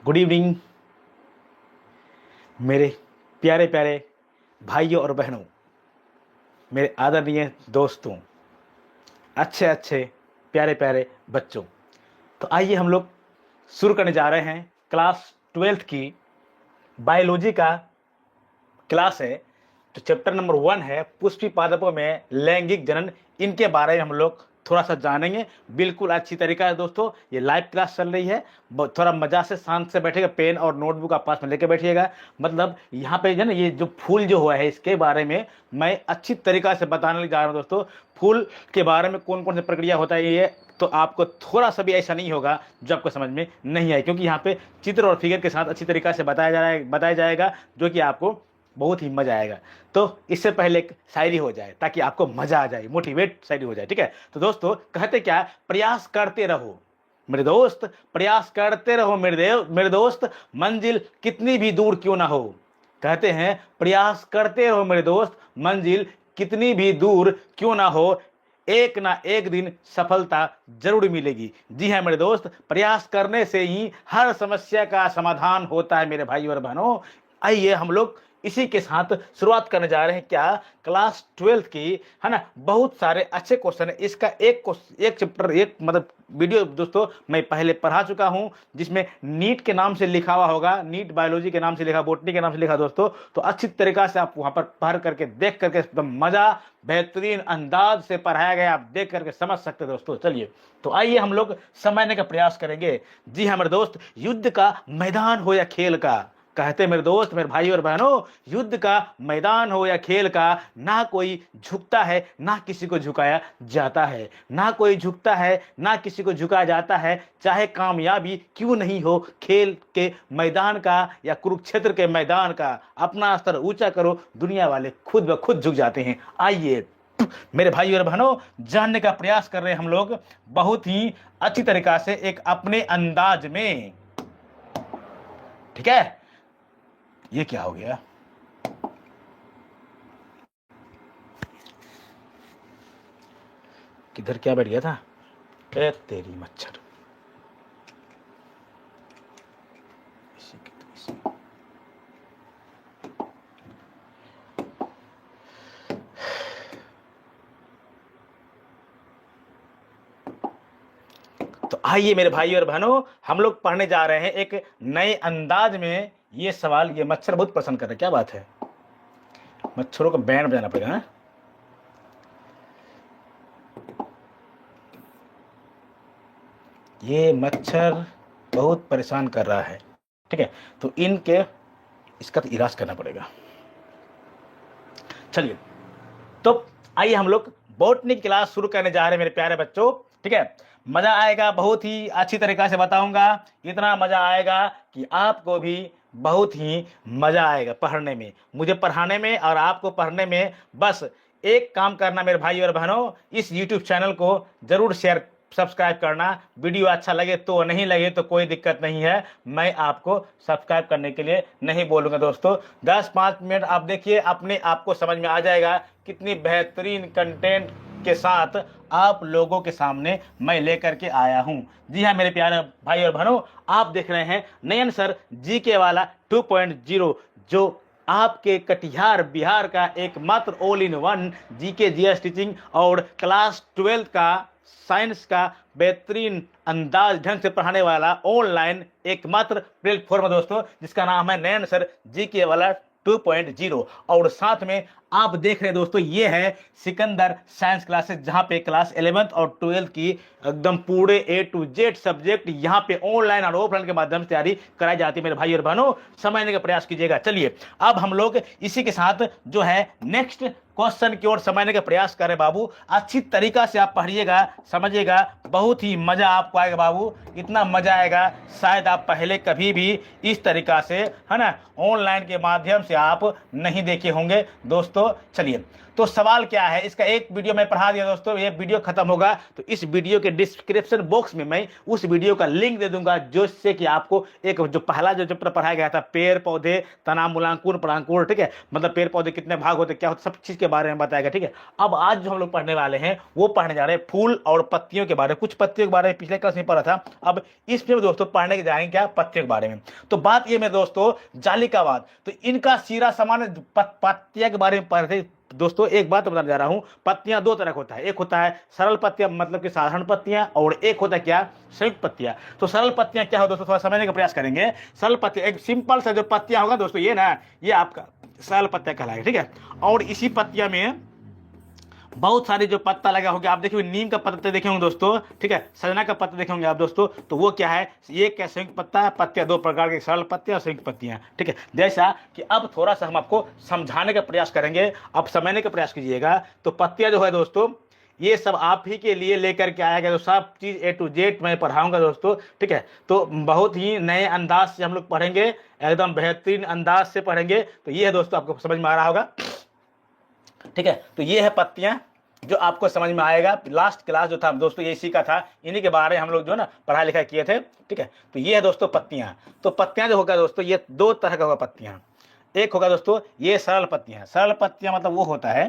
Good evening मेरे प्यारे प्यारे भाइयों और बहनों, मेरे आदरणीय दोस्तों, अच्छे अच्छे प्यारे प्यारे बच्चों। तो आइए हम लोग शुरू करने जा रहे हैं। क्लास 12th की बायोलॉजी का क्लास है। तो चैप्टर नंबर 1 है पुष्पी पादपों में लैंगिक जनन। इनके बारे में हम लोग थोड़ा सा जानेंगे, बिल्कुल अच्छी तरीका है दोस्तों। ये लाइव क्लास चल रही है, थोड़ा मजा से शांत से बैठेगा, पेन और नोटबुक आप पास में लेके बैठिएगा। मतलब यहाँ पे जो ना ये जो फूल जो हुआ है इसके बारे में मैं अच्छी तरीका से बताने जा रहा हूँ दोस्तों। फूल के बारे में कौन कौन सी प्रक्रिया होता है ये तो आपको थोड़ा सा भी ऐसा नहीं होगा जो आपको समझ में नहीं आए, क्योंकि यहाँ पे चित्र और फिगर के साथ अच्छी तरीका से बताया जाएगा जो कि आपको बहुत ही मजा आएगा। तो इससे पहले एक शायरी हो जाए ताकि आपको मजा आ जाए, मोटिवेट शायरी हो जाए, ठीक है। तो दोस्तों कहते क्या, प्रयास करते रहो मेरे दोस्त, प्रयास करते रहो मेरे दोस्त, मंजिल कितनी भी दूर क्यों ना हो। कहते हैं प्रयास करते रहो मेरे दोस्त, मंजिल कितनी भी दूर क्यों ना हो, एक ना एक दिन सफलता जरूर मिलेगी। जी हाँ मेरे दोस्त, प्रयास करने से ही हर समस्या का समाधान होता है मेरे भाई और बहनों। आइए हम लोग इसी के साथ शुरुआत करने जा रहे हैं। क्या क्लास 12th की है ना, बहुत सारे अच्छे क्वेश्चन है। इसका एक चैप्टर, एक मतलब वीडियो दोस्तों मैं पहले पढ़ा चुका हूं, जिसमें नीट के नाम से लिखा हुआ होगा, नीट बायोलॉजी के नाम से लिखा, बोटनी के नाम से लिखा दोस्तों। तो अच्छी तरीका से आप वहां पर पढ़ करके देख करके एकदम मजा, बेहतरीन अंदाज से पढ़ाया गया, आप देख करके समझ सकते दोस्तों। चलिए तो आइए हम लोग समझने का प्रयास करेंगे। जी हाँ मेरे दोस्त, युद्ध का मैदान हो या खेल का, कहते मेरे दोस्त, मेरे भाई और बहनों, युद्ध का मैदान हो या खेल का, ना कोई झुकता है ना किसी को झुकाया जाता है, ना कोई झुकता है ना किसी को झुकाया जाता है। चाहे कामयाबी क्यों नहीं हो खेल के मैदान का या कुरुक्षेत्र के मैदान का, अपना स्तर ऊंचा करो, दुनिया वाले खुद ब खुद झुक जाते हैं। आइए मेरे भाई और बहनों, जानने का प्रयास कर रहे हैं हम लोग बहुत ही अच्छी तरीका से, एक अपने अंदाज में, ठीक है। ये क्या हो गया, किधर क्या बैठ गया था, ए तेरी मच्छर। तो आइए मेरे भाई और बहनों, हम लोग पढ़ने जा रहे हैं एक नए अंदाज में ये सवाल। ये मच्छर बहुत पसंद कर रहे हैं, क्या बात है, मच्छरों को बैंड बजाना पड़ेगा ना। ये मच्छर बहुत परेशान कर रहा है, ठीक है। तो इसका तो इलाज करना पड़ेगा। चलिए तो आइए हम लोग बॉटनी क्लास शुरू करने जा रहे हैं मेरे प्यारे बच्चों, ठीक है। मजा आएगा, बहुत ही अच्छी तरीका से बताऊंगा, इतना मजा आएगा कि आपको भी बहुत ही मजा आएगा पढ़ने में, मुझे पढ़ाने में और आपको पढ़ने में। बस एक काम करना मेरे भाई और बहनों, इस YouTube चैनल को जरूर शेयर सब्सक्राइब करना। वीडियो अच्छा लगे तो, नहीं लगे तो कोई दिक्कत नहीं है, मैं आपको सब्सक्राइब करने के लिए नहीं बोलूंगा दोस्तों। 10-5 मिनट आप देखिए, अपने आप को समझ में आ जाएगा कितनी बेहतरीन कंटेंट के साथ आप लोगों के सामने मैं लेकर के आया हूं। जी हाँ मेरे प्यारे भाई और बहनों, आप देख रहे हैं नयन सर जीके वाला 2.0, जो आपके कटिहार बिहार का एकमात्र all in one GK GS teaching और क्लास 12 का साइंस का बेहतरीन अंदाज ढंग से पढ़ाने वाला ऑनलाइन एकमात्र प्लेटफॉर्म दोस्तों, जिसका नाम है नयन सर जीके वाला 2.0। और साथ में आप देख रहे हैं दोस्तों, ये है सिकंदर साइंस क्लासेस, जहां पे क्लास 11th और 12th की एकदम पूरे A to Z सब्जेक्ट यहां पे ऑनलाइन और ऑफलाइन के माध्यम से तैयारी कराई जाती है मेरे भाई और बहनों, समझने का प्रयास कीजिएगा। चलिए अब हम लोग इसी के साथ जो है नेक्स्ट क्वेश्चन की ओर समझने का प्रयास करें। बाबू अच्छी तरीका से आप पढ़िएगा, समझिएगा, बहुत ही मजा आपको आएगा बाबू, इतना मजा आएगा शायद आप पहले कभी भी इस तरीका से, है ना, ऑनलाइन के माध्यम से आप नहीं देखे होंगे दोस्तों। दोस्तों। चलिए, तो सवाल क्या है इसका, एक वीडियो मैं पढ़ा दिया दोस्तों, ये वीडियो खत्म होगा तो इस वीडियो के डिस्क्रिप्शन बॉक्स में मैं उस वीडियो का लिंक दे दूंगा, जिससे कि आपको एक जो पहला जो चैप्टर पढ़ाया गया था, पेड़ पौधे तना मूलांकुर परांकुर, ठीक है, मतलब पेड़ पौधे कितने भाग होते क्या होते, सब चीज के बारे में बताएगा। ठीक है, अब आज जो हम लोग पढ़ने वाले हैं वो पढ़ने जा रहे हैं फूल और पत्तियों के बारे में। कुछ पत्तियों के बारे में पिछले क्लास में पढ़ा था, अब इसमें दोस्तों पढ़ने के जाएंगे क्या, पत्तियों के बारे में। तो बात ये में दोस्तों जालिकावाद, तो इनका सीरा समान पत्तियां के बारे में पढ़ रहे थे दोस्तों। एक बात बताने जा रहा हूं, पत्तियां दो तरह का होता है, एक होता है सरल पत्तियां मतलब कि साधारण पत्तियां, और एक होता है क्या, संयुक्त पत्तियां। तो सरल पत्तियां क्या हो दोस्तों, थोड़ा समझने का प्रयास करेंगे। सरल पत्तियां एक सिंपल सा जो पत्तियां होगा दोस्तों, ये ना, ये आपका सरल पत्तियां कहलाएगा। ठीक है, और इसी पत्तियां में बहुत सारे जो पत्ता लगा होगा, आप देखिए नीम का पत्ता देखे होंगे दोस्तों, ठीक है, सजना का पत्ता देखे होंगे आप दोस्तों, तो वो क्या है, ये क्या संयुक्त पत्ता है। पत्तियां दो प्रकार के, सरल पत्तियां और संयुक्त पत्तियां। ठीक है, जैसा कि अब थोड़ा सा हम आपको समझाने का प्रयास करेंगे, अब समझने का प्रयास कीजिएगा। तो पत्तियां जो है दोस्तों, ये सब आप ही के लिए लेकर के आया गया, तो सब चीज A to Z मैं पढ़ाऊंगा दोस्तों। ठीक है, तो बहुत ही नए अंदाज से हम लोग पढ़ेंगे, एकदम बेहतरीन अंदाज से पढ़ेंगे। तो ये है दोस्तों, आपको समझ में आ रहा होगा। ठीक है, तो ये है पत्तियां, जो आपको समझ में आएगा। लास्ट क्लास जो था दोस्तों ये इसी का था, इन्हीं के बारे में हम लोग जो ना पढ़ाई लिखाई किए थे। ठीक है, तो ये है दोस्तों पत्तियां। तो पत्तियां जो होगा दोस्तों, ये दो तरह का होगा पत्तियां। एक होगा दोस्तों ये सरल पत्तियां। सरल पत्तियां मतलब वो होता है,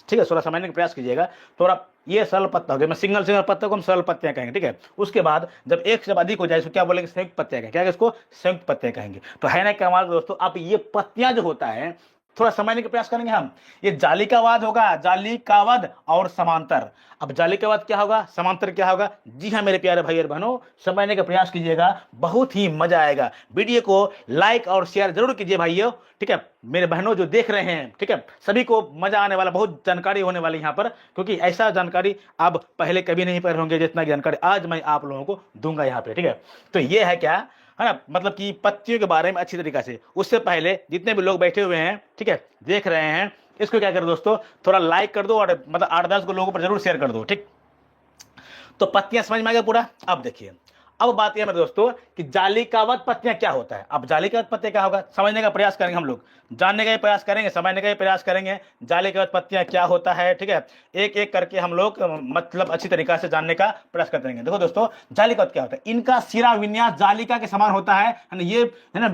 ठीक है, थोड़ा समझने का प्रयास कीजिएगा थोड़ा। ये सरल पत्ता हो गया, मैं सिंगल पत्ता को हम सरल पत्तियां कहेंगे। ठीक है, उसके बाद जब एक से अधिक हो जाए इसको क्या बोलेंगे, संयुक्त पत्तियां कहेंगे। क्या इसको संयुक्त पत्तियां कहेंगे। तो है ना कमाल दोस्तों। अब ये पत्तियां जो होता है थोड़ा समझने का प्रयास करेंगे हम। ये जालिकावाद होगा, जालिकावाद और समांतर। अब जालिकावाद क्या होगा, समांतर क्या होगा, जी हाँ मेरे प्यारे भाई और बहनों, समझने का प्रयास कीजिएगा, बहुत ही मजा आएगा। वीडियो को लाइक और शेयर जरूर कीजिए भाइयों। ठीक है, मेरे बहनों जो देख रहे हैं, ठीक है, सभी को मजा आने वाला, बहुत जानकारी होने वाली यहाँ पर, क्योंकि ऐसा जानकारी आप पहले कभी नहीं पढ़े होंगे जितना जानकारी आज मैं आप लोगों को दूंगा यहाँ पे। ठीक है, तो ये है क्या है ना, मतलब कि पत्तियों के बारे में अच्छी तरीके से। उससे पहले जितने भी लोग बैठे हुए हैं, ठीक है, देख रहे हैं, इसको क्या करो दोस्तों, थोड़ा लाइक कर दो और मतलब 8-10 को लोगों पर जरूर शेयर कर दो। ठीक, तो पत्तियां समझ में आ गया पूरा। अब देखिए, अब बात यह मेरे दोस्तों कि जालिकावाद पत्तियां क्या होता है। अब जालिकावाद पत्तियां क्या होगा, समझने का प्रयास करेंगे हम लोग, जानने का ही प्रयास करेंगे, समझने का ही प्रयास करेंगे। जालिकावाद पत्तियां क्या होता है, ठीक है, एक एक करके हम लोग मतलब अच्छी तरीका से जानने का प्रयास करते रहेंगे। देखो दोस्तों, जालिकावाद क्या होता है, इनका सिरा विन्यास जालिका के समान होता है ना, ये है ना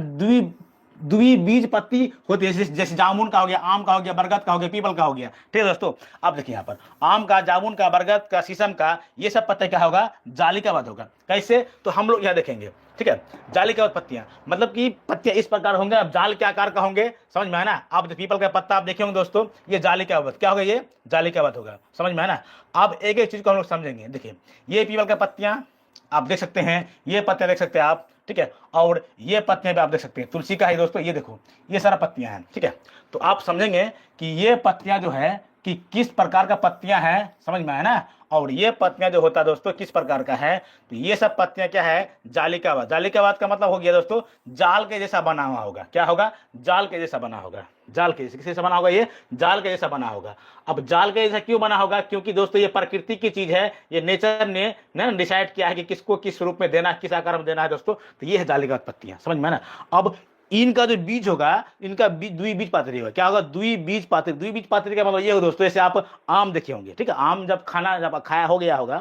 द्विबीज पत्ती होती है, जैसे जामुन का हो गया, आम का हो गया, बरगद का हो गया, पीपल का हो गया। ठीक है दोस्तों, अब देखिए यहाँ पर आम का, जामुन का, बरगद का, शीशम का, ये सब पत्ते क्या होगा, जालिकावाद होगा। कैसे, तो हम लोग यहाँ देखेंगे। ठीक है, जालिकावाद पत्तियां मतलब कि पत्तियां इस प्रकार होंगे। अब जाल के आकार का होंगे, समझ में है ना। आप पीपल का पत्ता आप देखे होंगे दोस्तों, ये जालिकावाद क्या होगा, ये जालिकावाद होगा, समझ में है ना। अब एक एक चीज को हम लोग समझेंगे। देखिए, ये पीपल का पत्तियां आप देख सकते हैं, ये पत्ते देख सकते हैं आप, ठीक है, और ये पत्तियां भी आप देख सकते हैं, तुलसी का है दोस्तों, ये देखो ये सारा पत्तियां हैं। ठीक है, तो आप समझेंगे कि ये पत्तियां जो है कि किस प्रकार का पत्तियां हैं, समझ में आया ना। और ये पत्तियां जो होता है दोस्तों किस प्रकार का है, तो ये सब पत्तियां क्या है, जालिकावाद। जालिकावाद का मतलब हो गया दोस्तों जाल के जैसा बना हुआ होगा। क्या होगा, जाल के जैसा बना होगा, जाल के जैसे, किससे बना होगा, ये जाल के जैसा बना होगा। अब जाल के जैसा क्यों बना होगा, क्योंकि दोस्तों ये प्रकृति की चीज है, ये नेचर ने डिसाइड किया है कि किसको किस रूप में देना है, किस आकार में देना है दोस्तों। तो ये है जालिकावाद पत्तियां, समझ में ना। अब इनका जो बीज होगा, इनका बीज द्विबीजपत्री होगा। क्या होगा, द्विबीजपत्री। द्विबीजपत्री का मतलब ये होगा दोस्तों, जैसे आप आम देखे होंगे, ठीक है, आम जब खाया हो गया होगा,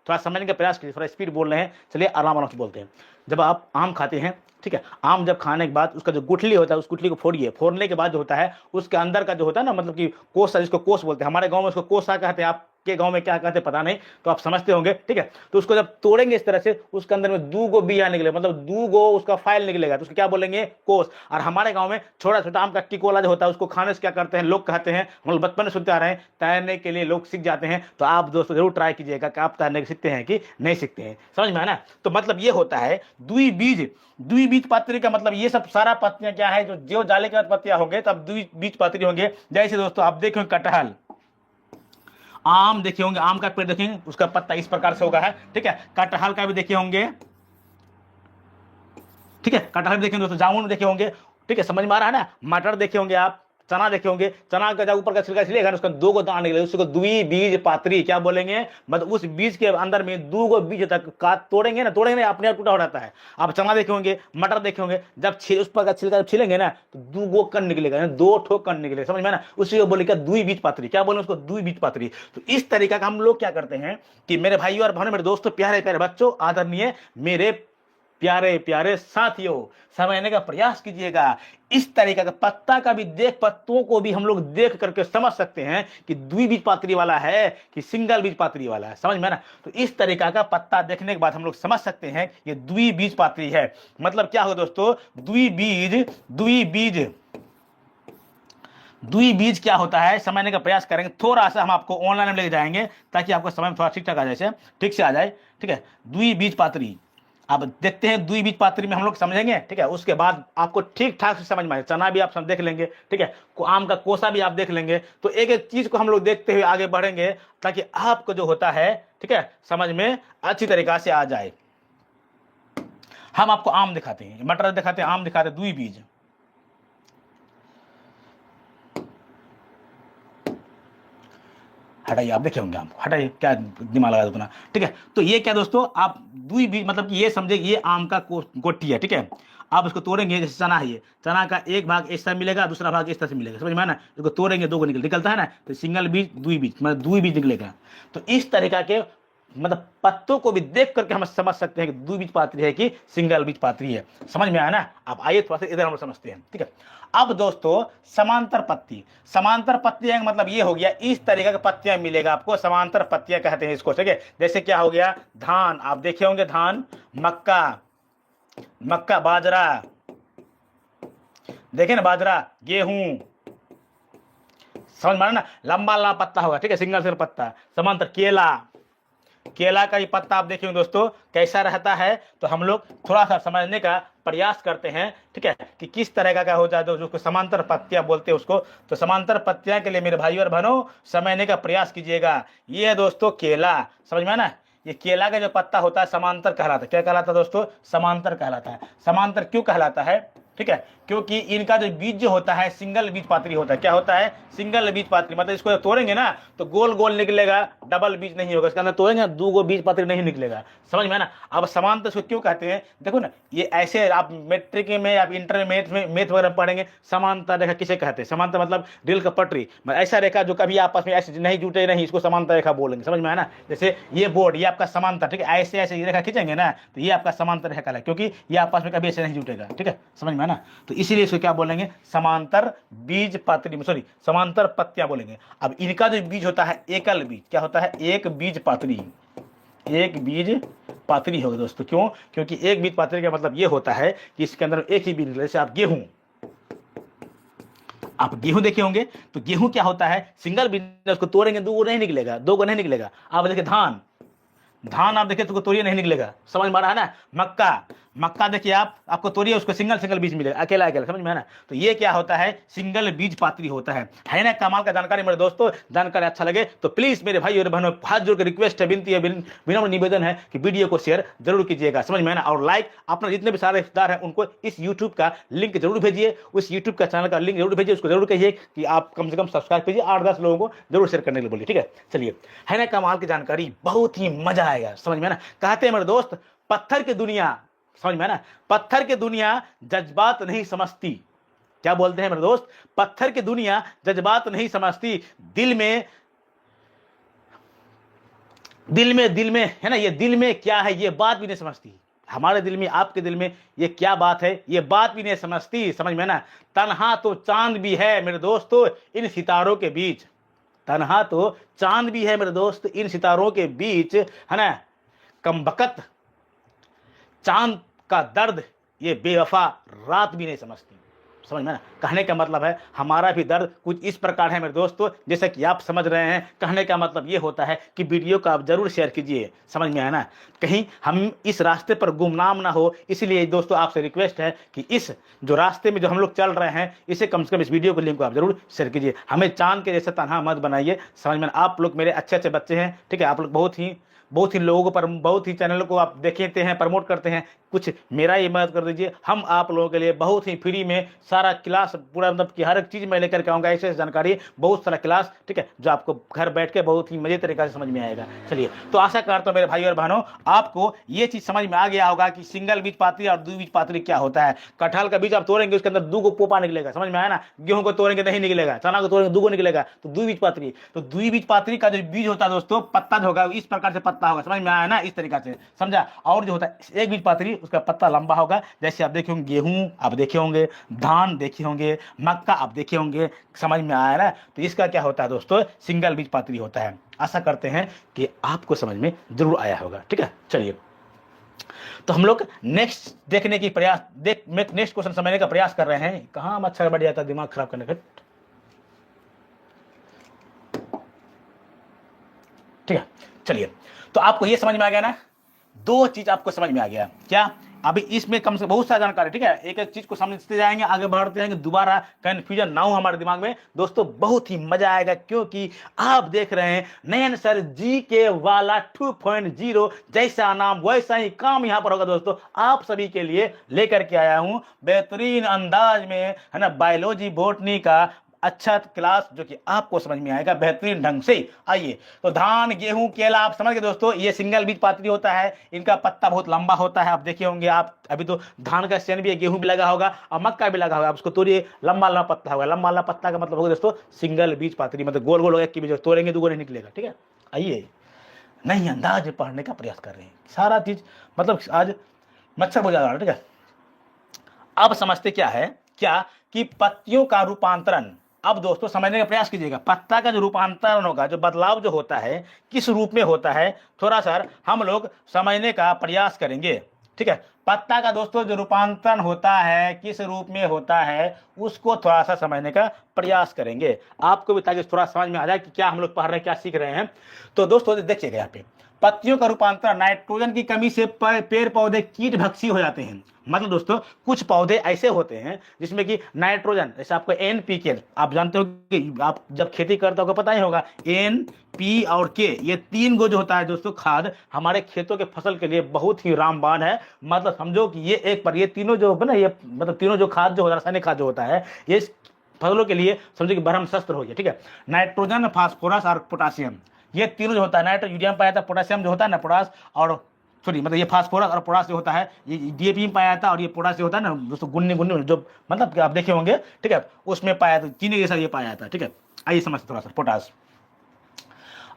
थोड़ा समझने का प्रयास कीजिए, थोड़ा स्पीड बोल रहे हैं, चलिए आराम आराम से बोलते हैं। जब आप आम खाते हैं, ठीक है, आम जब खाने के बाद उसका जो गुठली होता है, उस गुठली को फोड़िए, फोड़ने के बाद जो होता है उसके अंदर का जो होता है ना, मतलब कि कोसा, जिसको कोस बोलते हैं, हमारे गांव में उसको कोसा कहते हैं, आपके गांव में क्या कहते हैं पता नहीं, तो आप समझते होंगे। ठीक है, तो उसको जब तोड़ेंगे इस तरह से, उसके अंदर में 2 गो बिया निकले, मतलब 2 गो उसका फाइल निकलेगा, तो उसको क्या बोलेंगे, कोस। और हमारे गांव में छोटा छोटा आम का टिकोला जो होता है, उसको खाने से क्या करते हैं लोग, कहते हैं, हम लोग बचपन में सुनते आ रहे हैं, तैरने के लिए लोग सीख जाते हैं। तो आप दोस्तों जरूर ट्राई कीजिएगा कि आप तैरने सीखते हैं कि नहीं सीखते हैं, समझ में है ना। तो मतलब ये होता है द्विबीजपत्री का मतलब ये सब सारा पत्तियां क्या है, जो जालिकावाद पत्तियां होंगे तब द्विबीजपत्री होंगे। जैसे दोस्तों आप देखें कटहल, आम देखे होंगे, आम का पेड़ देखेंगे, उसका पत्ता इस प्रकार से होगा है। ठीक है, कटहल का भी देखे होंगे, ठीक है, कटहल देखेंगे दोस्तों, जामुन देखे होंगे, ठीक है, समझ में आ रहा है ना। मटर देखे होंगे आप, चना देखे होंगे, चना का जब ऊपर का छिलका छिलेगा ना, उसका 2 गो दाना निकलेगा, उसको द्विबीजपत्री क्या बोलेंगे, मतलब उस बीज के अंदर में 2 गो बीज तक का तोड़ेंगे ना, अपने आप टूटा हो जाता है। आप चना देखे होंगे, मटर देखे होंगे, जब उस पर का छिलका जब छिलेंगे ना तो 2 गो कण निकलेगा, 2 ठो कण निकलेगा, समझ में ना, उसी को बोले क्या, द्विबीजपत्री, क्या बोले उसको, द्विबीजपत्री। तो इस तरीका का हम लोग क्या करते हैं कि मेरे भाइयों और बहनों, मेरे दोस्तों, प्यारे प्यारे बच्चों, आदरणीय मेरे प्यारे प्यारे साथियों, समझने का प्रयास कीजिएगा। इस तरीके का पत्ता का भी पत्तों को भी हम लोग देख करके समझ सकते हैं कि द्विबीजपत्री वाला है कि सिंगल बीजपत्री वाला है, समझ में ना। तो इस तरीका का पत्ता देखने के बाद हम लोग समझ सकते हैं ये द्विबीजपत्री है। मतलब क्या होगा दोस्तों, द्विबीज क्या होता है समझने का प्रयास करेंगे। थोड़ा सा हम आपको ऑनलाइन में लेके जाएंगे ताकि आपको समझ में थोड़ा ठीक ठाक आ जाए, ठीक से आ जाए, ठीक है। द्विबीजपत्री अब देखते हैं, द्विबीजपत्री में हम लोग समझेंगे, ठीक है। उसके बाद आपको ठीक ठाक से समझ में आए, चना भी आप देख लेंगे, ठीक है, आम का कोसा भी आप देख लेंगे। तो एक एक चीज को हम लोग देखते हुए आगे बढ़ेंगे ताकि आपको जो होता है, ठीक है, समझ में अच्छी तरीका से आ जाए। हम आपको आम दिखाते हैं, मटर दिखाते हैं, आम दिखाते हैं, द्विबीज। हटाइए, आप देखे होंगे, आपको हटाइए, क्या दिमाग लगा अपना, ठीक है। तो ये क्या दोस्तों, आप द्विबीज मतलब कि ये समझे ये आम का गोटी है, ठीक है। आप इसको तोड़ेंगे, जैसे चना है, ये चना का एक भाग इस तरह मिलेगा, दूसरा भाग इस तरह से मिलेगा, समझ में ना। इसको तोड़ेंगे 2 को निकलता है ना, तो सिंगल बीज द्विबीज, मतलब द्विबीज निकलेगा। तो इस तरीका के मतलब पत्तों को भी देख करके हम समझ सकते हैं कि द्विबीजपत्री है कि सिंगल बीजपत्री है, समझ में आया ना। अब आइए थोड़ा सा इधर हम समझते हैं, ठीक है। अब दोस्तों समांतर पत्ती, समांतर पत्तियां का मतलब ये हो गया, इस तरीके का पत्तियां मिलेगा आपको, समांतर पत्तियां कहते हैं इसको, ठीक है। जैसे क्या हो गया, धान आप देखे होंगे, धान, मक्का, बाजरा, देखे ना, बाजरा, गेहूं, समझ में ना, लंबा लंबा पत्ता होगा, ठीक है, सिंगल पत्ता। समांतर केला का ये पत्ता आप देखिए दोस्तों कैसा रहता है। तो हम लोग थोड़ा सा समझने का प्रयास करते हैं, ठीक है, कि किस तरह का हो जाए, जो समांतर पत्तियां बोलते हैं उसको। तो समांतर पत्तियां के लिए मेरे भाइयों और बहनों समझने का प्रयास कीजिएगा। ये है दोस्तों केला, समझ में ना, ये केला का जो पत्ता होता है समांतर कहलाता है। क्या कहलाता है दोस्तों, समांतर कहलाता है। समांतर क्यों कहलाता है, ठीक है, क्योंकि इनका जो बीज जो होता है सिंगल बीजपत्री होता है। क्या होता है, सिंगल बीजपत्री, मतलब इसको तोड़ेंगे ना तो गोल गोल निकलेगा, डबल बीज नहीं होगा, इसके अंदर तोड़ेंगे 2 गो बीजपत्री नहीं निकलेगा, समझ में ना। अब समांतर इसको क्यों कहते हैं, देखो ना, ये ऐसे आप मैट्रिक में, आप इंटर में मैथ वगैरह पढ़ेंगे, समांतर रेखा किसे कहते हैं। समांतर मतलब रेल का पटरी, ऐसा रेखा जो कभी आपस में ऐसे नहीं जुटे नहीं, इसको समांतर रेखा बोलेंगे, समझ में आया ना। जैसे ये बोर्ड, ये आपका समांतर, ठीक है, ऐसे ऐसे ये रेखा खींचेंगे ना तो ये आपका समांतर रेखा है, क्योंकि ये आपस में कभी ऐसे नहीं जुटेगा, ठीक है, समझ में आया ना। तो इसीलिए इसको क्या बोलेंगे, समांतर बीजपत्री, सॉरी समांतर पत्तियां बोलेंगे। अब इनका जो बीज होता है एकल बीज, क्या होता है, एक बीजपत्री, एक बीजपत्री होगा दोस्तों। क्यों, क्योंकि एक बीजपत्री का मतलब ये होता है कि इसके अंदर एक ही बीज निकले। जैसे आप गेहूं देखे होंगे, तो गेहूं क्या होता है, सिंगल बीज, उसको तोड़ेंगे 2 गो नहीं निकलेगा, 2 गो नहीं निकलेगा। आप देखिए धान आप देखिए तो तोड़िए नहीं निकलेगा, समझ में आ रहा है ना। मक्का देखिए आपको तोड़िए, उसको सिंगल बीज मिलेगा, अकेला, समझ में है ना। तो ये क्या होता है, सिंगल बीजपत्री होता है ना। कमाल का जानकारी मेरे दोस्तों, जानकारी अच्छा लगे तो प्लीज मेरे भाई और बहनों हाथ जोड़ के रिक्वेस्ट है, विनती है, विनम्र निवेदन है कि वीडियो को शेयर जरूर कीजिएगा, समझ में है ना। और लाइक, अपना जितने भी सारे रिश्तेदार हैं उनको इस यूट्यूब का लिंक जरूर भेजिए, उस यूट्यूब का चैनल का लिंक जरूर भेजिए, उसको जरूर कहिए कि आप कम से कम सब्सक्राइब कीजिए, 8-10 लोगों को जरूर शेयर करने के लिए बोलिए, ठीक है। चलिए, है ना कमाल की जानकारी, बहुत ही मजा आएगा, समझ में है ना। कहते हैं मेरे दोस्त, पत्थर की दुनिया, समझ में ना, पत्थर की दुनिया जज्बात नहीं समझती। क्या बोलते हैं मेरे दोस्त, पत्थर की दुनिया जज्बात नहीं समझती, दिल में है ना, ये दिल में क्या है ये बात भी नहीं समझती। हमारे दिल में, आपके दिल में ये क्या बात है ये बात भी नहीं समझती, समझ में ना। तन्हा तो चांद भी है मेरे दोस्तों इन सितारों के बीच, तन्हा तो चांद भी है मेरे दोस्त इन सितारों के बीच, है ना। कमबख्त चांद का दर्द ये बेवफा रात भी नहीं समझती, समझ में ना। कहने का मतलब है हमारा भी दर्द कुछ इस प्रकार है मेरे दोस्तों, जैसे कि आप समझ रहे हैं। कहने का मतलब ये होता है कि वीडियो को आप जरूर शेयर कीजिए, समझ में आया ना, कहीं हम इस रास्ते पर गुमनाम ना हो। इसलिए दोस्तों आपसे रिक्वेस्ट है कि इस जो रास्ते में जो हम लोग चल रहे हैं, इसे कम से कम इस वीडियो को लिंक को आप जरूर शेयर कीजिए। हमें चांद के जैसे तन्हा मत बनाइए, समझ में। आप लोग मेरे अच्छे अच्छे बच्चे हैं, ठीक है, आप लोग बहुत ही लोगों को पर बहुत ही चैनलों को आप देखते हैं, प्रमोट करते हैं, कुछ मेरा ये मदद कर दीजिए। हम आप लोगों के लिए बहुत ही फ्री में सारा क्लास पूरा मतलब कि हर एक चीज़ मैं लेकर के आऊँगा, ऐसे जानकारी, बहुत सारा क्लास, ठीक है, जो आपको घर बैठ के बहुत ही मजे तरीके से समझ में आएगा। चलिए, तो आशा करता हूँ मेरे भाई और बहनों आपको ये चीज़ समझ में आ गया होगा कि सिंगल बीजपत्री और द्विबीजपत्री क्या होता है। कटहल का बीज आप तोड़ेंगे, उसके अंदर 2 पोपा निकलेगा, समझ में आया ना। गेहूं को तोड़ेंगे नहीं निकलेगा, चना को तोड़ेंगे 2 निकलेगा, तो द्विबीजपत्री। तो द्विबीजपत्री का जो बीज होता है दोस्तों, पत्ता जो होगा इस प्रकार से पत्ता होगा, समझ में आया ना, इस तरीका से समझा। और जो होता है एक बीजपत्री, उसका पत्ता लंबा होगा, जैसे आप देखे होंगे गेहूं आप देखे होंगे, धान देखे होंगे, मक्का आप देखे होंगे, समझ में आया ना। तो इसका क्या होता है दोस्तों, सिंगल बीजपत्री होता है। आशा करते हैं कि आपको समझ में जरूर आया होगा, ठीक है। चलिए, तो हम लोग नेक्स्ट देखने की प्रयास नेक्स्ट क्वेश्चन समझने का प्रयास कर रहे हैं। कहां मच्छर बढ़ जाता है दिमाग खराब करने का, ठीक है। चलिए, तो आपको ये समझ में आ गया ना, 2 चीज आपको समझ में आ गया क्या। अभी इसमें कम से बहुत सारा जानकारी, ठीक है, एक एक चीज को समझते जाएंगे, आगे बढ़ते जाएंगे, दोबारा कंफ्यूजन ना हो हमारे दिमाग में दोस्तों, बहुत ही मजा आएगा, क्योंकि आप देख रहे हैं नयन सर जी के वाला 2.0, जैसा नाम वैसा ही काम यहां पर होगा दोस्तों। आप सभी के लिए लेकर के आया हूं बेहतरीन अंदाज में, है ना, बायोलॉजी बॉटनी का अच्छा क्लास, जो कि आपको समझ में आएगा बेहतरीन ढंग से। आइए, तो धान गेहूं केला आप समझ गए दोस्तों, ये सिंगल बीजपत्री होता है, इनका पत्ता बहुत लंबा होता है, आप देखे होंगे। आप अभी तो धान का सीजन भी है, गेहूं भी लगा होगा और मक्का भी लगा होगा, आप उसको तोड़िए, लंबा लंबा पत्ता होगा। लंबा लंबा पत्ता का मतलब होगा दोस्तों सिंगल बीजपत्री, मतलब गोल गोल होगा, एक के बीज तोड़ेंगे 2 नहीं निकलेगा, ठीक है। आइए, नई अंदाज में पढ़ने का प्रयास कर रहे हैं, सारा चीज मतलब आज मच्छर बहुत ज्यादा, ठीक है। अब समझते क्या है, क्या कि पत्तियों का रूपांतरण, अब दोस्तों समझने का प्रयास कीजिएगा। पत्ता का जो रूपांतरण होगा, जो बदलाव जो होता है, किस रूप में होता है, थोड़ा सा हम लोग समझने का प्रयास करेंगे, ठीक है। पत्ता का दोस्तों जो रूपांतरण होता है, किस रूप में होता है, उसको थोड़ा सा समझने का प्रयास करेंगे आपको भी, ताकि थोड़ा समझ में आ जाए कि क्या हम लोग पढ़ रहे हैं, क्या सीख रहे हैं। तो दोस्तों देखिएगा यहाँ पे, पत्तियों का रूपांतरण, नाइट्रोजन की कमी से पेड़ पौधे कीट भक्षी हो जाते हैं। मतलब दोस्तों कुछ पौधे ऐसे होते हैं जिसमें कि नाइट्रोजन, जैसे आपको एनपीके, आप जानते हो कि आप जब खेती करते हो पता ही होगा, एन पी और के, ये 3 गो जो होता है दोस्तों खाद, हमारे खेतों के फसल के लिए बहुत ही रामबाण है। मतलब समझो कि ये एक पर ये तीनों जो ना, ये मतलब तीनों जो खाद जो रासायनिक खाद जो होता है, ये फसलों के लिए समझो कि ब्रह्म शस्त्र हो गया, ठीक है। नाइट्रोजन, फास्फोरस और पोटासियम, ये तीनों जो होता है, नाइट्रोजन यूरिया में पाया जाता है, पोटासियम जो होता है ना, पोटास और सॉरी मतलब ये फास्फोरस और पोटास जो होता है, ये डीएपी में पाया जाता है, और ये पोटास जो होता है ना दोस्तों, गुन्ने गुन्ने जो मतलब आप देखे होंगे, ठीक है, उसमें पाया जाता है, चीनी जैसा ये पाया जाता है, ठीक है। आइए समझते थोड़ा सा पोटास।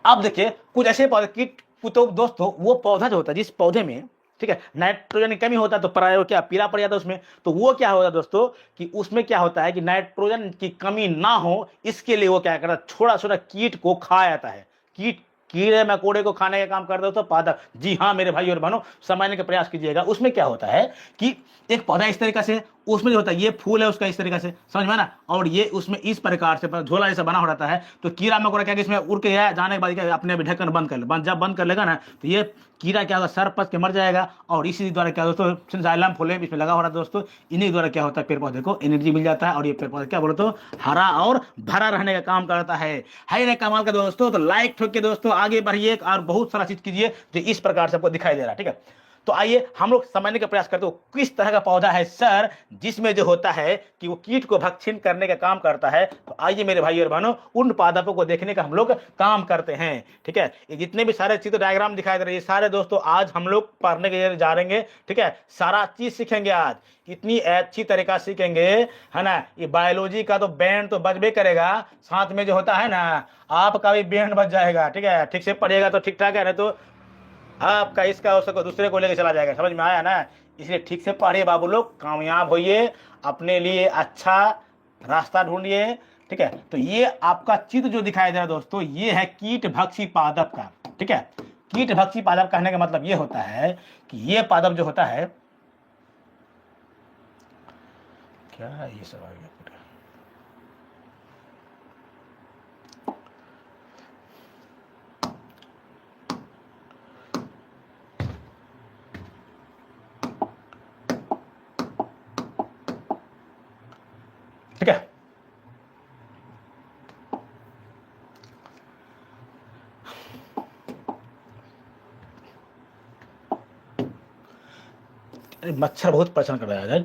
अब देखिए कुछ ऐसे पौधे कीट, तो दोस्तों वो पौधा जो होता है जिस पौधे में, ठीक है, नाइट्रोजन की कमी होता है, तो प्राय क्या पीला पड़ जाता है उसमें। तो वो क्या होता है दोस्तों कि उसमें क्या होता है कि नाइट्रोजन की कमी ना हो, इसके लिए वो क्या करता है, थोड़ा थोड़ा कीट को खाया जाता है। कीट कीड़े मकोड़े को खाने का काम करता है तो पादप, जी हाँ मेरे भाई और बहनों समझने का प्रयास कीजिएगा। उसमें क्या होता है कि एक पौधा इस तरीका से, उसमें जो होता है ये फूल है उसका इस तरीका से, समझ में ना, और ये उसमें इस प्रकार से झोला जैसा बना हो रहता है। तो कीड़ा मकोड़ा क्या, इसमें उड़ के जाने के बाद क्या अपने आप ढक्कन बंद कर ले, जब बंद कर लेगा ना, तो ये कीड़ा क्या होगा, सर पस के मर जाएगा। और इसी द्वारा क्या दोस्तों, जाइलम फूलेम इसमें लगा हो रहा है दोस्तों, इन्हीं द्वारा क्या होता है, पेड़ पौधे को एनर्जी मिल जाता है, और ये पेड़ पौधे क्या बोले तो हरा और भरा रहने का काम करता है ना कमाल का दोस्तों। तो लाइक ठोक के दोस्तों आगे बढ़िए और बहुत सारा चीज कीजिए जो इस प्रकार से आपको दिखाई दे रहा है, ठीक है। तो आइए हम लोग समझने का प्रयास करते हो किस तरह का पौधा है सर, जिसमें जो होता है कि वो कीट को भक्षण करने का काम करता है। तो आइए मेरे भाई और बहनों उन पादपों को देखने का हम लोग काम करते हैं, ठीक है। ये जितने भी सारे चित्र डायग्राम दिखाई दे रहे हैं, सारे दोस्तों आज हम लोग पढ़ने के लिए जा रहे हैं, ठीक है। सारा चीज सीखेंगे आज, इतनी अच्छी तरीका सीखेंगे, है ना। ये बायोलॉजी का तो बैंड तो बजबे करेगा, साथ में जो होता है ना आपका भी बैंड बज जाएगा, ठीक है। ठीक से पढ़िएगा तो ठीक ठाक है, नहीं तो आपका इसका उसको दूसरे को लेकर चला जाएगा, समझ में आया ना। इसलिए ठीक से पढ़िए बाबू लोग, कामयाब होइए, अपने लिए अच्छा रास्ता ढूंढिए, ठीक है। तो ये आपका चित्र जो दिखाई दे रहा है दोस्तों, ये है कीट भक्षी पादप का, ठीक है। कीट भक्षी पादप कहने का मतलब ये होता है कि ये पादप जो होता है, क्या है ये सब आ गया, ठीक है। मच्छर बहुत परेशान कर रहा है।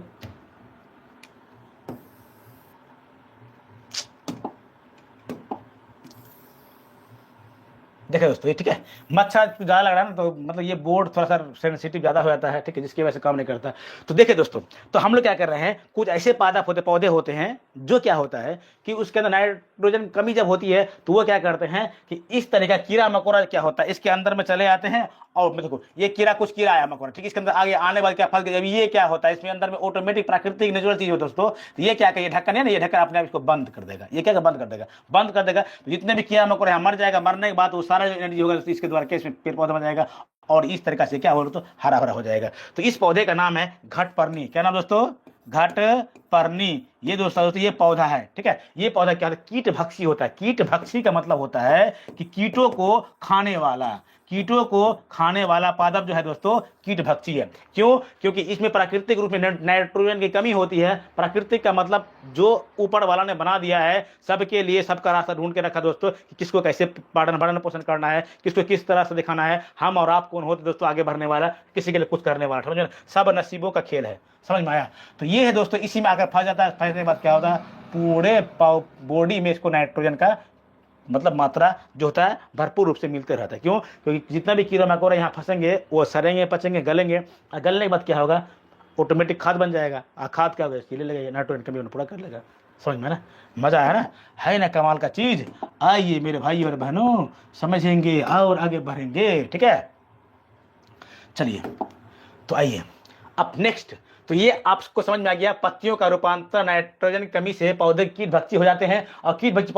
देखे दोस्तों ये, ठीक है। मच्छर ज़्यादा लग रहा है ना, तो मतलब ये बोर्ड थोड़ा सा सेंसिटिव ज़्यादा हो जाता है, ठीक है, जिसकी वजह से काम नहीं करता। तो देखिए दोस्तों, तो हम लोग क्या कर रहे हैं, कुछ ऐसे पौधे होते हैं जो क्या होता है कि उसके अंदर नाइट्रोजन कमी जब होती है तो वो क्या करते हैं कि इस तरह का कीड़ा मकोड़ा क्या होता है इसके अंदर में चले आते हैं। और देखो ये कीड़ा, कुछ कीड़ा आया मकोड़ा, ठीक है, इसके अंदर आगे आने वाले क्या फंस गया। जब ये क्या होता है, इसमें अंदर में ऑटोमेटिक प्राकृतिक नेचुरल चीज हो दोस्तों, तो ये क्या करिए, ढक्कन है ना, ये ढक्कन अपने आप इसको बंद कर देगा। ये क्या बंद कर देगा, बंद कर देगा, तो जितने भी कीड़ा मकोड़ा मर जाएगा। मरने के बाद वो सारा जो एनर्जी होगा इसके द्वारा क्या इसमें पेड़ पौधा बन जाएगा, और इस तरीका से क्या होगा तो हरा भरा हो जाएगा। तो इस पौधे का नाम है घटपर्णी। क्या नाम दोस्तों, घटपर्णी। ये दोस्तों ये पौधा है, ठीक है। ये पौधा क्या होता है, कीट भक्षी होता है। कीट भक्षी का मतलब होता है कि कीटों को खाने वाला, कीटों को खाने वाला पादप जो है दोस्तों कीट भक्षी है। क्यों, क्योंकि इसमें प्राकृतिक रूप में नाइट्रोजन की कमी होती है। प्राकृतिक का मतलब जो ऊपर वाला ने बना दिया है सबके लिए, सबका रास्ता ढूंढ के रखा दोस्तों कि किसको कैसे पालन पोषण करना है, किसको किस तरह से दिखाना है। हम और आप कौन होते दोस्तों, आगे बढ़ने वाला, किसी के लिए कुछ करने वाला, समझ, सब नसीबों का खेल है, समझ में आया। तो ये है दोस्तों, इसी में आकर फंस जाता है। फंसने के बाद क्या होता है, पूरे बॉडी में इसको नाइट्रोजन का मतलब मात्रा जो होता है भरपूर रूप से मिलते रहता है। क्यों, क्योंकि जितना भी कीड़ा मकोड़ा यहाँ फंसेंगे वो सड़ेंगे, पचेंगे, गलेंगे, और गलने के बाद क्या होगा, ऑटोमेटिक खाद बन जाएगा। और खाद क्या होगा, कीड़े लगेगा, नाइट्रोजन कमी पूरा कर लेगा। समझ में ना, मजा आया ना, है ना कमाल का चीज। आइए मेरे भाई और बहनों, समझेंगे और आगे बढ़ेंगे, ठीक है। चलिए तो आइए अब नेक्स्ट, तो ये आपको समझ में आ गया, पत्तियों का रूपांतर नाइट्रोजन की कमी से पौधे कीट भक्षी हो जाते हैं, और कीट भक्षी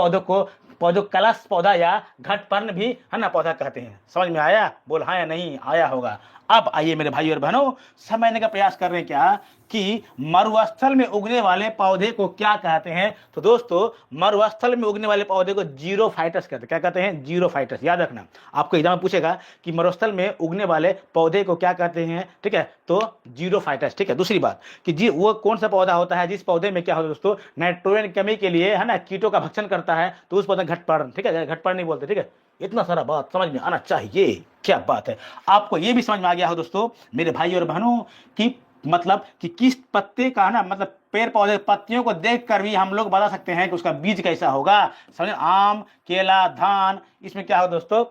पौधों कलश पौधा या घटपर्ण भी है ना पौधा कहते हैं। समझ में आया, बोल हाँ या नहीं, आया होगा। अब आइए मेरे भाई और बहनों, समझने का प्रयास कर रहे हैं क्या कि मरुस्थल में उगने वाले पौधे को क्या कहते हैं। तो दोस्तों मरुस्थल में उगने वाले पौधे को जीरोफाइटस कहते हैं। क्या कहते हैं, जीरोफाइटस। याद रखना, आपको एग्जाम में पूछेगा कि मरुस्थल में उगने वाले पौधे को क्या कहते हैं, ठीक है, तो जीरोफाइटस, ठीक है। दूसरी बात कि वो कौन सा पौधा होता है जिस पौधे में क्या होता है दोस्तों, नाइट्रोजन कमी के लिए है ना कीटों का भक्षण करता है, तो उस पौधा घटपर्ण, ठीक है, घटपर्ण नहीं बोलते, ठीक है। इतना सारा बात समझ में आना चाहिए, क्या बात है। आपको ये भी समझ में आ गया हो दोस्तों मेरे भाई और बहनों कि मतलब कि किस पत्ते का ना मतलब पेड़ पौधे पत्तियों को देखकर भी हम लोग बता सकते हैं कि उसका बीज कैसा होगा। समझे, आम, केला, धान, इसमें क्या होगा दोस्तों,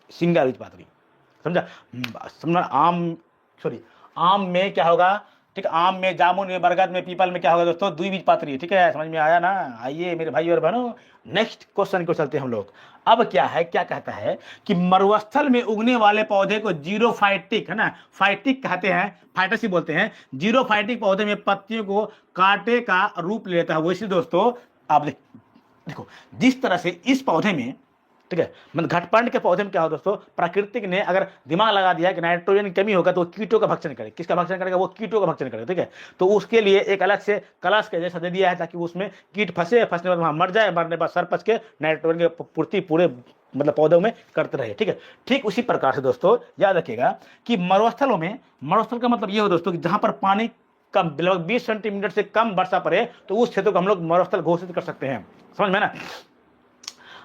सिंगल बीज पात्री। समझा, आम में क्या होगा, ठीक, आम में, जामुन में, बरगद में, पीपल में क्या होगा दोस्तों, द्विबीजपत्री, ठीक है। समझ में आया ना। आइए मेरे भाई और बहनों, नेक्स्ट क्वेश्चन को चलते हैं हम लोग। अब क्या है, क्या कहता है कि मरुस्थल में उगने वाले पौधे को जीरोफाइटिक, है ना, फाइटिक कहते हैं, फाइटस ही बोलते हैं। जीरोफाइटिक पौधे में पत्तियों को कांटे का रूप लेता है। वैसे दोस्तों आप देखो जिस तरह से इस पौधे में, ठीक है, मतलब घटपर्ण के पौधे में क्या हो दोस्तों, प्रकृति ने अगर दिमाग लगा दिया कि नाइट्रोजन की कमी होगा तो वो कीटों का भक्षण करे। किसका भक्षण करेगा, वो कीटों का भक्षण करेगा, ठीक है। तो उसके लिए एक अलग से कलश के जैसा दे दिया है ताकि उसमें कीट फंसने के बाद वहां मर जाए, मरने के बाद सर पच के नाइट्रोजन की पूर्ति पूरे मतलब पौधों में करते रहे, ठीक है। ठीक उसी प्रकार से दोस्तों याद रखिएगा कि मरुस्थलों में, मरुस्थल का मतलब ये हो दोस्तों कि जहां पर पानी कम, लगभग 20 सेंटीमीटर से कम वर्षा पड़े तो उस क्षेत्र को हम लोग मरुस्थल घोषित कर सकते हैं। समझ में ना।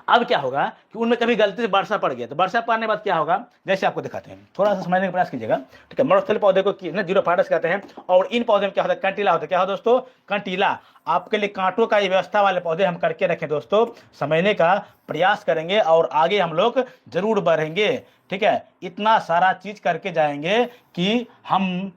अब क्या होगा कि उनमें कभी गलती से वर्षा पड़ गया, तो वर्षा पड़ने के बाद क्या होगा, जैसे आपको दिखाते हैं, थोड़ा सा समझने का प्रयास कीजिएगा, ठीक है। मरुस्थलीय पौधे को जीरोफाइटस कहते हैं, और इन पौधे में क्या होता है, कंटीला होता है। क्या होता है दोस्तों, कंटीला। आपके लिए कांटों का ये व्यवस्था वाले पौधे हम करके रखें दोस्तों, समझने का प्रयास करेंगे और आगे हम लोग जरूर बढ़ेंगे, ठीक है। इतना सारा चीज करके जाएंगे कि हम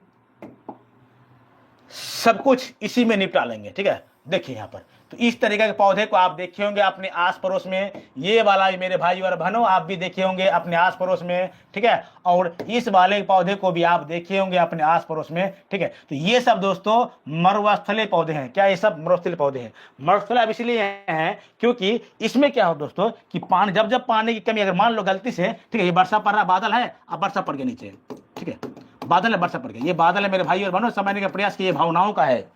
सब कुछ इसी में निपटा लेंगे, ठीक है। देखिए यहाँ पर तो इस तरीके के पौधे को आप देखे होंगे अपने आस पड़ोस में, ये वाला मेरे भाई और बहनों आप भी देखे होंगे अपने आस पड़ोस में, ठीक है। और इस वाले पौधे को भी आप देखे होंगे अपने आस पड़ोस में, ठीक है। तो ये सब दोस्तों मरुस्थलीय पौधे हैं। क्या ये सब मरुस्थलीय पौधे हैं? मरुस्थलीय अब इसलिए हैं क्योंकि इसमें क्या हो दोस्तों कि पानी, जब पानी की कमी, अगर मान लो गलती से, ठीक है, ये वर्षा पड़ रहा, बादल है, अब वर्षा पड़ गया नीचे, ठीक है, बादल है, वर्षा पड़ गया, ये बादल है मेरे भाई और बहनों, समझने का प्रयास कीजिए, भावनाओं का है,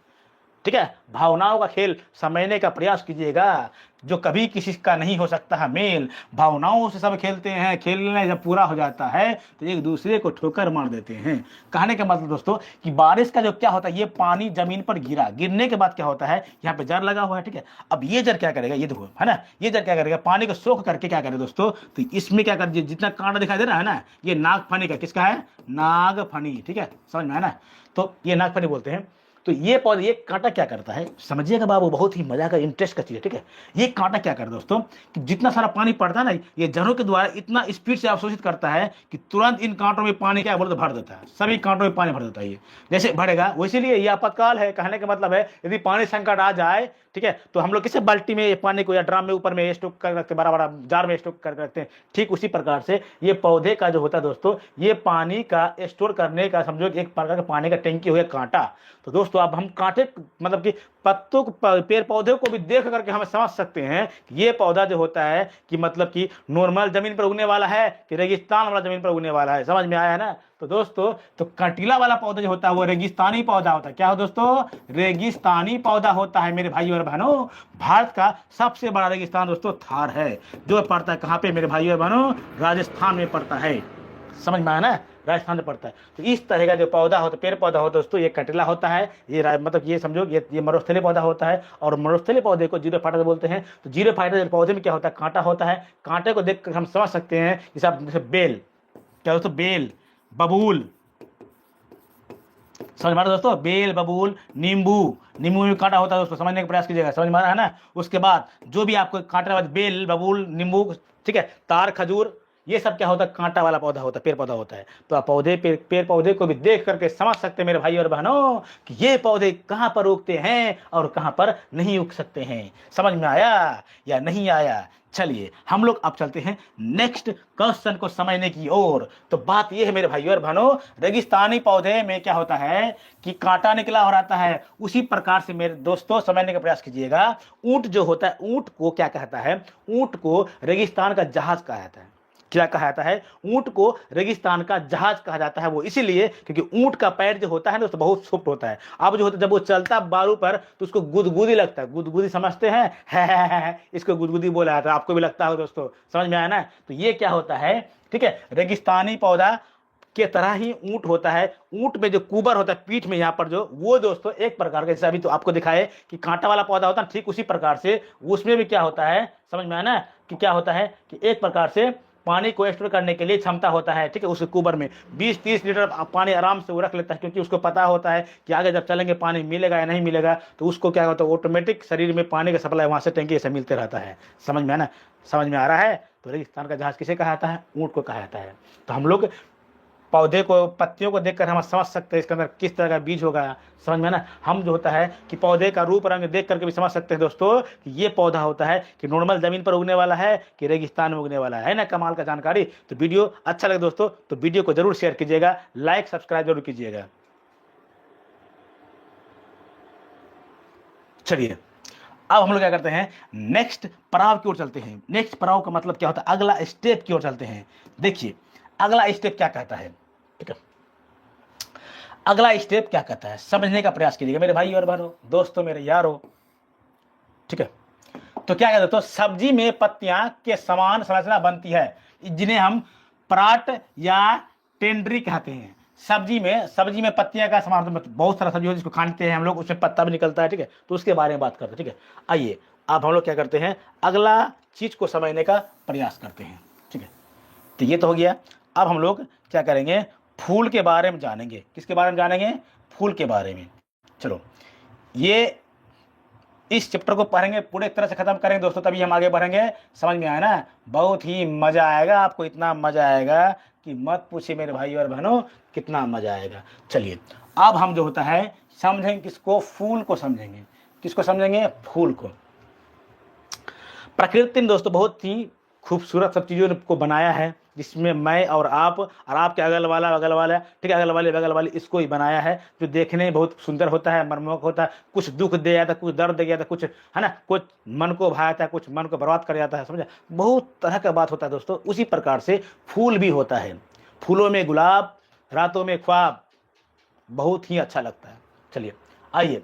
ठीक है। भावनाओं का खेल समझने का प्रयास कीजिएगा, जो कभी किसी का नहीं हो सकता है मेल। भावनाओं से सब खेलते हैं, खेलने जब पूरा हो जाता है तो एक दूसरे को ठोकर मार देते हैं। कहने का मतलब दोस्तों कि बारिश का जो क्या होता है, ये पानी जमीन पर गिरा, गिरने के बाद क्या होता है, यहाँ पे जर लगा हुआ है, ठीक है। अब ये जर क्या करेगा, ये देखो, है ना, ये जर क्या करेगा, पानी को सोख करके क्या करेगा दोस्तों, तो इसमें क्या कर, जितना कांटा दिखाई दे रहा है ना, ये नागफनी का, किसका है, नागफनी, ठीक है, समझ में है ना। तो ये नागफनी बोलते हैं। तो ये पौधे, ये कांटा क्या करता है समझिएगा बाबू, बहुत ही मजा का इंटरेस्ट का चीज है, ठीक है। ये कांटा क्या करता है दोस्तों कि जितना सारा पानी पड़ता है ना, ये जड़ों के द्वारा इतना स्पीड से अवशोषित करता है कि तुरंत इन कांटों में पानी क्या बोलते भर देता है, सभी कांटों में पानी भर देता है। ये जैसे भरेगा, इसीलिए ये आपातकाल है। कहने का मतलब है यदि पानी संकट आ जाए, ठीक है, तो हम लोग किसी बाल्टी में पानी को या ड्राम में ऊपर में स्टॉक कर रखते हैं, बड़ा बड़ा जार में स्टॉक कर रखते हैं। ठीक उसी प्रकार से ये पौधे का जो होता है दोस्तों, ये पानी का स्टोर करने का समझो एक प्रकार का पानी का टैंकी हो गया कांटा। तो दोस्तों अब हम कांटे मतलब कि पत्तों को, पेड़ पौधे को भी देख करके हम समझ सकते हैं कि ये पौधा जो होता है कि मतलब कि नॉर्मल जमीन पर उगने वाला है कि रेगिस्तान वाला जमीन पर उगने वाला है। समझ में आया है ना। तो दोस्तों तो कंटीला वाला पौधा जो होता है वो रेगिस्तानी पौधा होता है। क्या हो दोस्तों, रेगिस्तानी पौधा होता है मेरे भाइयों और बहनों। भारत का सबसे बड़ा रेगिस्तान दोस्तों थार है, जो पड़ता है कहाँ पे मेरे भाइयों और बहनों, राजस्थान में पड़ता है। समझ में आया ना, राजस्थान में पड़ता है। तो इस तरह का जो पौधा होता है, पेड़ पौधा होता है दोस्तों, ये कंटीला होता है। ये मतलब ये समझो ये मरुस्थलीय पौधा होता है। और मरुस्थलीय पौधे को जीरो फाइटर बोलते हैं। तो जीरो फाइटर पौधे में क्या होता है, कांटा होता है। कांटे को देखकर हम समझ सकते हैं जैसे बेल, क्या दोस्तों, बेल, बबूल, समझ में आ रहा है दोस्तों, बेल, बबूल, नींबू, नींबू में कांटा होता है दोस्तों, समझने का प्रयास कीजिएगा। समझ में आ रहा है ना। उसके बाद जो भी आपको कांटे वाला बेल, बबूल, नींबू, ठीक है, तार, खजूर, ये सब क्या होता है, कांटा वाला पौधा होता है, पेड़ पौधा होता है। तो आप पेड़ पौधे को भी देख करके समझ सकते हैं मेरे भाई और बहनों कि ये पौधे कहाँ पर उगते हैं और कहाँ पर नहीं उग सकते हैं। समझ में आया या नहीं आया। चलिए हम लोग अब चलते हैं नेक्स्ट क्वेश्चन को समझने की ओर। तो बात यह है मेरे भाइयों और बहनों, रेगिस्तानी पौधे में क्या होता है कि कांटा निकला हो रहता है। उसी प्रकार से मेरे दोस्तों समझने का प्रयास कीजिएगा। ऊंट जो होता है, ऊंट को क्या कहता है, ऊंट को रेगिस्तान का जहाज कहा जाता है। क्या कहा जाता है, ऊंट को रेगिस्तान का जहाज कहा जाता है। वो इसीलिए क्योंकि ऊंट का पैर जो होता है ना दोस्तों बहुत सॉफ्ट होता है। अब जो होता है जब वो चलता बालू पर तो उसको गुदगुदी लगता है। गुदगुदी समझते हैं, है। इसको गुदगुदी बोला जाता है, आपको भी लगता है दोस्तों। समझ में आया ना। तो ये क्या होता है, ठीक है, रेगिस्तानी पौधा के तरह ही ऊंट होता है। ऊंट में जो कुबर होता है पीठ में यहाँ पर जो, वो दोस्तों एक प्रकार का, जैसे अभी तो आपको दिखाए कि कांटा वाला पौधा होता है, ठीक उसी प्रकार से उसमें भी क्या होता है, समझ में आया ना, कि क्या होता है कि एक प्रकार से पानी को स्टोर करने के लिए क्षमता होता है। ठीक है, उस कुबर में 20-30 लीटर पानी आराम से वो रख लेता है, क्योंकि उसको पता होता है कि आगे जब चलेंगे पानी मिलेगा या नहीं मिलेगा। तो उसको क्या होता है, ऑटोमेटिक शरीर में पानी का सप्लाई वहां से टैंकी से मिलते रहता है। समझ में आया ना, समझ में आ रहा है। तो रेगिस्तान का जहाज किसे कहा जाता है, ऊंट को कहा जाता है। तो हम लोग पौधे को, पत्तियों को देखकर हम समझ सकते हैं इसके अंदर किस तरह का बीज होगा। समझ में ना, हम जो होता है कि पौधे का रूप रंग देख करके भी समझ सकते हैं दोस्तों कि ये पौधा होता है कि नॉर्मल जमीन पर उगने वाला है कि रेगिस्तान में उगने वाला है ना। कमाल का जानकारी। तो वीडियो अच्छा लगे दोस्तों तो वीडियो को जरूर शेयर कीजिएगा, लाइक सब्सक्राइब जरूर कीजिएगा। चलिए अब हम लोग क्या करते हैं, नेक्स्ट पड़ाव की ओर चलते हैं। नेक्स्ट पड़ाव का मतलब क्या होता है, अगला स्टेप की ओर चलते हैं। देखिए अगला स्टेप क्या कहता है, ठीक है, अगला स्टेप क्या कहता है समझने का प्रयास कीजिएगा मेरे भाई और बहनों, दोस्तों, मेरे यारों। ठीक है, तो क्या कहते हैं, तो सब्जी में पत्तियां के समान संरचना बनती है, जिन्हें हम पराट या टेंडरी कहते हैं। सब्जी में पत्तियां का समान, बहुत सारा सब्जी होती है जिसको खाते हैं हम लोग, उसमें पत्ता भी निकलता है। ठीक है, तो उसके बारे में बात करते हैं। ठीक है, आइए अब हम लोग क्या करते हैं, अगला चीज को समझने का प्रयास करते हैं। ठीक है, तो ये तो हो गया। अब हम लोग क्या करेंगे, फूल के बारे में जानेंगे। किसके बारे में जानेंगे, फूल के बारे में। चलो ये इस चैप्टर को पढ़ेंगे, पूरे तरह से खत्म करेंगे दोस्तों, तभी हम आगे बढ़ेंगे। समझ में आया ना, बहुत ही मजा आएगा आपको, इतना मजा आएगा कि मत पूछिए मेरे भाई और बहनों, कितना मजा आएगा। चलिए अब हम जो होता है समझेंगे किसको, फूल को समझेंगे। किसको समझेंगे, फूल को। प्रकृति ने दोस्तों बहुत ही खूबसूरत सब चीज़ों को बनाया है, जिसमें मैं और आपके अगल वाला, ठीक है, अगल वाले बगल वाले, इसको ही बनाया है, जो देखने में बहुत सुंदर होता है, मनमोहक होता है। कुछ दुख दे जाता है, कुछ दर्द दे जाता है, कुछ है ना, कुछ मन को भाता है, कुछ मन को बर्बाद कर जाता है। समझा, बहुत तरह का बात होता है दोस्तों। उसी प्रकार से फूल भी होता है। फूलों में गुलाब, रातों में ख्वाब, बहुत ही अच्छा लगता है। चलिए आइए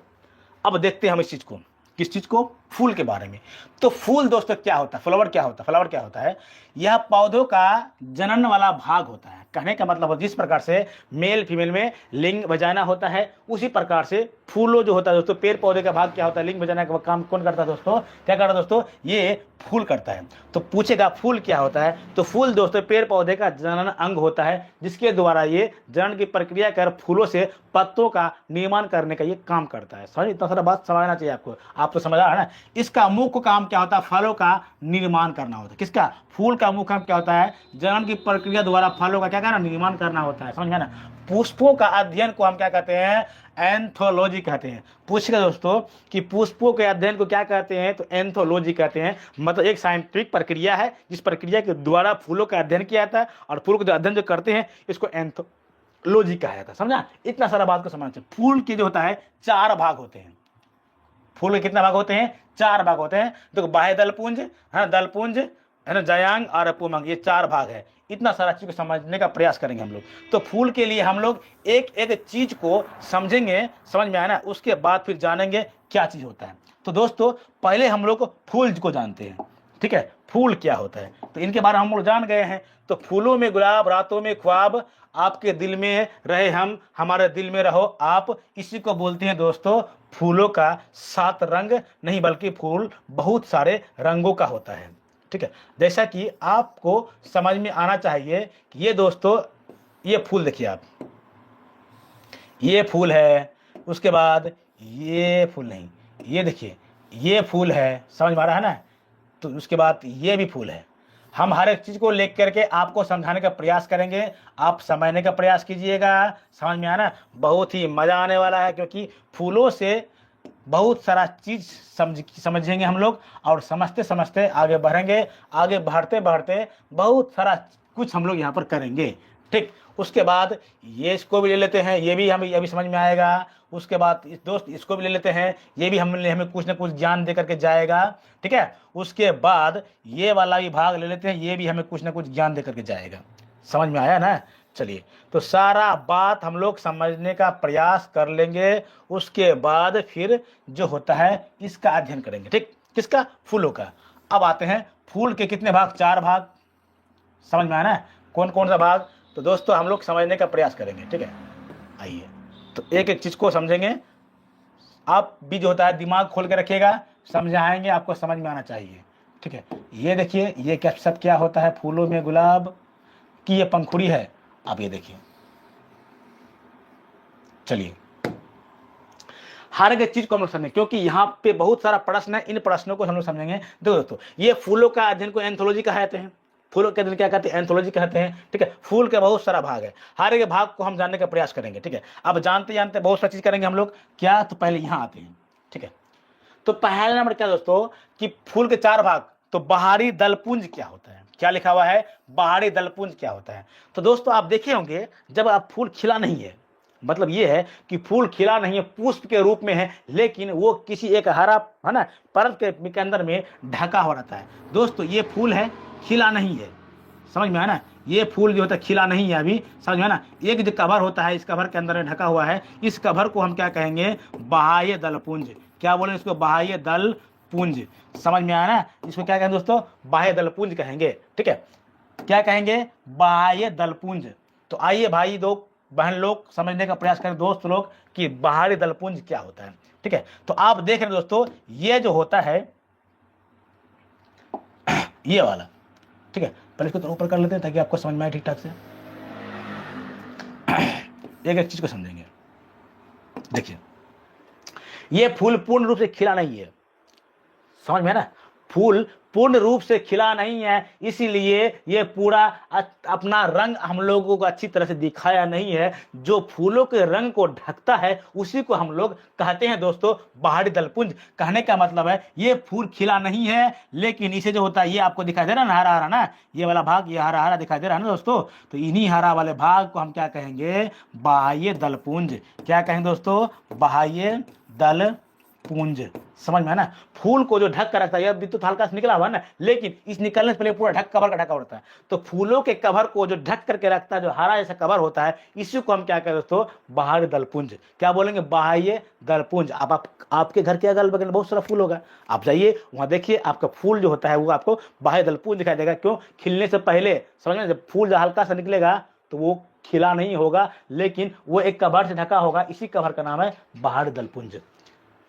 अब देखते हैं हम इस चीज़ को, किस चीज को, फूल के बारे में। तो फूल दोस्तों क्या होता है, फ्लावर क्या होता है, फ्लावर क्या होता है, यह पौधों का जनन वाला भाग होता है। कहने का मतलब जिस प्रकार से मेल फीमेल में लिंग वजाना होता है, उसी प्रकार से फूलों जो होता है दोस्तों, पेड़ पौधे का भाग क्या होता है, लिंग वजाना का काम कौन करता है दोस्तों, क्या करता है दोस्तों, ये फूल करता है। तो पूछेगा फूल क्या होता है, तो फूल दोस्तों पेड़ पौधे का जनन अंग होता है, जिसके द्वारा ये जनन की प्रक्रिया कर फूलों से पत्तों का निर्माण करने का ये काम करता है। समझ, इतना सारा बात समझना चाहिए आपको, आप तो समझ रहा है ना। इसका मुख्य काम क्या होता है, फलों का निर्माण करना होता है। किसका, फूल का मुख्य काम क्या होता है, जनन की प्रक्रिया द्वारा फलों का क्या करना, निर्माण करना होता है। समझ में ना। पुष्पों का अध्ययन को हम क्या कहते हैं, एंथोलॉजी कहते हैं। पूछेगा दोस्तों कि पुष्पों के अध्ययन को क्या कहते हैं, तो एंथोलॉजी कहते हैं। मतलब एक साइंटिफिक प्रक्रिया है जिस प्रक्रिया के द्वारा फूलों का अध्ययन किया जाता है, और फूल का जो अध्ययन जो करते हैं इसको एंथोलॉजी कहा जाता है। समझा, इतना सारा बात को समझना चाहिए। फूल के जो होता है 4 भाग होते हैं। फूल के कितने भाग होते हैं, 4 भाग होते हैं। देखो बाह्य दलपुंज है, दलपुंज है ना, जयांग और पुमंग, ये 4 भाग है। इतना सारा चीज को समझने का प्रयास करेंगे हम लोग। तो फूल के लिए हम लोग एक एक चीज को समझेंगे, समझ में आया ना, उसके बाद फिर जानेंगे क्या चीज होता है। तो दोस्तों पहले हम लोग फूल को जानते हैं, ठीक है, फूल क्या होता है, तो इनके बारे में हम लोग जान गए हैं। तो फूलों में गुलाब, रातों में ख्वाब, आपके दिल में रहे हम, हमारे दिल में रहो आप, इसी को बोलते हैं दोस्तों फूलों का 7 रंग नहीं, बल्कि फूल बहुत सारे रंगों का होता है। ठीक है, जैसा कि आपको समझ में आना चाहिए कि ये दोस्तों, ये फूल देखिए आप, ये फूल है, उसके बाद ये फूल नहीं, ये देखिए ये फूल है, समझ में आ रहा है ना। तो उसके बाद ये भी फूल है। हम हर एक चीज को लेकर करके आपको समझाने का प्रयास करेंगे, आप समझने का प्रयास कीजिएगा। समझ में आना, बहुत ही मजा आने वाला है, क्योंकि फूलों से बहुत सारा चीज समझेंगे हम लोग, और समझते समझते आगे बढ़ेंगे। आगे बढ़ते बढ़ते बहुत सारा कुछ हम लोग यहाँ पर करेंगे। ठीक, उसके बाद ये इसको भी ले लेते हैं, ये भी हमें अभी समझ में आएगा। उसके बाद दोस्त इसको भी ले लेते हैं, ये भी हमें कुछ ना कुछ ज्ञान दे करके जाएगा। ठीक है, उसके बाद ये वाला भी भाग ले लेते हैं, ये भी हमें कुछ ना कुछ ज्ञान दे करके जाएगा। समझ में आया ना। चलिए, तो सारा बात हम लोग समझने का प्रयास कर लेंगे। उसके बाद फिर जो होता है इसका अध्ययन करेंगे। ठीक, किसका, फूलों का। अब आते हैं फूल के कितने भाग, 4 भाग। समझ में आया ना, कौन कौन सा भाग, तो दोस्तों हम लोग समझने का प्रयास करेंगे। ठीक है, आइए तो एक एक चीज को समझेंगे। आप भी जो होता है दिमाग खोल के रखिएगा, समझाएंगे, आपको समझ में आना चाहिए। ठीक है, ये देखिए ये क्या सब क्या होता है, फूलों में गुलाब की ये पंखुड़ी है। आप ये देखिए, चलिए हर एक चीज को हम लोग समझेंगे, क्योंकि यहाँ पे बहुत सारा प्रश्न है, इन प्रश्नों को हम लोग समझेंगे। देखो दोस्तों, ये फूलों का अध्ययन को एंथोलॉजी कहते हैं। फूलों के अध्ययन क्या कहते हैं, एंथोलॉजी कहते हैं। ठीक है, फूल के बहुत सारा भाग है, हर एक भाग को हम जानने का प्रयास करेंगे। ठीक है, अब जानते जानते बहुत सारी चीज करेंगे हम लोग। क्या, तो पहले यहाँ आते हैं। ठीक है, तो पहला नंबर क्या दोस्तों, कि फूल के 4 भाग। तो बाहरी दलपुंज क्या होता है, क्या लिखा हुआ है, बाहरी दलपुंज क्या होता है। तो दोस्तों आप देखे होंगे, जब आप फूल खिला नहीं है, मतलब ये है कि फूल खिला नहीं है, पुष्प के रूप में है, लेकिन वो किसी एक हरा है ना परत के अंदर में ढका हुआ रहता है। दोस्तों ये फूल है, खिला नहीं है। समझ में आया ना, ये फूल जो होता है खिला नहीं है अभी। समझ में आया ना, एक जो कवर होता है, इस कवर के अंदर में ढका हुआ है, इस कवर को हम क्या कहेंगे, बाह्य दलपुंज। क्या बोले इसको, बाह्य दलपुंज। समझ में आया ना, इसको क्या कहेंगे दोस्तों, बाह्य दलपुंज कहेंगे। ठीक है, क्या कहेंगे, बाह्य दलपुंज। तो आइए भाई दो बहन लोग समझने का प्रयास करें, दोस्त लोग, कि बाहरी दलपुंज क्या होता है। ठीक है, तो आप देख रहे हैं दोस्तों, ये जो होता है ये वाला। ठीक है, पहले इसको तो ऊपर कर लेते हैं ताकि आपको समझ में आए ठीक ठाक से। एक एक चीज को समझेंगे। देखिए, ये फूल पूर्ण रूप से खिला नहीं है। समझ में है ना, फूल पूर्ण रूप से खिला नहीं है, इसीलिए ये पूरा अपना रंग हम लोगों को अच्छी तरह से दिखाया नहीं है। जो फूलों के रंग को ढकता है उसी को हम लोग कहते हैं दोस्तों बाहरी दलपुंज। कहने का मतलब है ये फूल खिला नहीं है, लेकिन इसे जो होता है, ये आपको दिखाई दे रहा है ना, हरा हरा ना, ये वाला भाग, ये हरा हरा दिखाई दे रहा है ना दोस्तों। तो इन्हीं हरा वाले भाग को हम क्या कहेंगे, बाह्य दलपुंज। क्या कहेंगे दोस्तों, बाह्य दलपुंज। समझ में है ना, फूल को जो ढक कर रखता है, यह तो हल्का से निकला हुआ है ना, लेकिन इस निकलने से पहले पूरा ढक कवर का ढका होता है। तो फूलों के कवर को जो ढक करके रखता है, जो हरा जैसा कवर होता है, इसी को हम क्या कहते हैं दोस्तों, बाहरी दलपुंज। क्या बोलेंगे, बाह्य दलपुंज। अब आपके घर के अगल बगल बहुत सारा फूल होगा, आप जाइए वहां देखिए, आपका फूल जो होता है वो आपको बाह्य दलपुंज दिखाई देगा। क्यों, खिलने से पहले। समझ में, जब फूल हल्का सा निकलेगा तो वो खिला नहीं होगा, लेकिन वो एक कवर से ढका होगा। इसी कवर का नाम है बहार दलपुंज।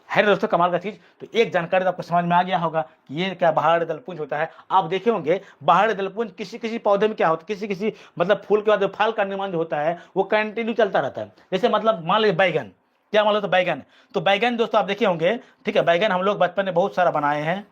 है ना दोस्तों कमाल का चीज। तो एक जानकारी तो आपको समझ में आ गया होगा कि ये क्या बहार दलपुंज होता है। आप देखे होंगे बहार दलपुंज किसी किसी पौधे में क्या होता है, किसी किसी मतलब फूल के बाद जो फल का निर्माण जो होता है वो कंटिन्यू चलता रहता है। जैसे मतलब मान लीजिए बैगन, क्या मान लो तो बैगन, तो बैगन दोस्तों आप देखे होंगे, ठीक है, बैगन हम लोग बचपन में बहुत सारा बनाए हैं।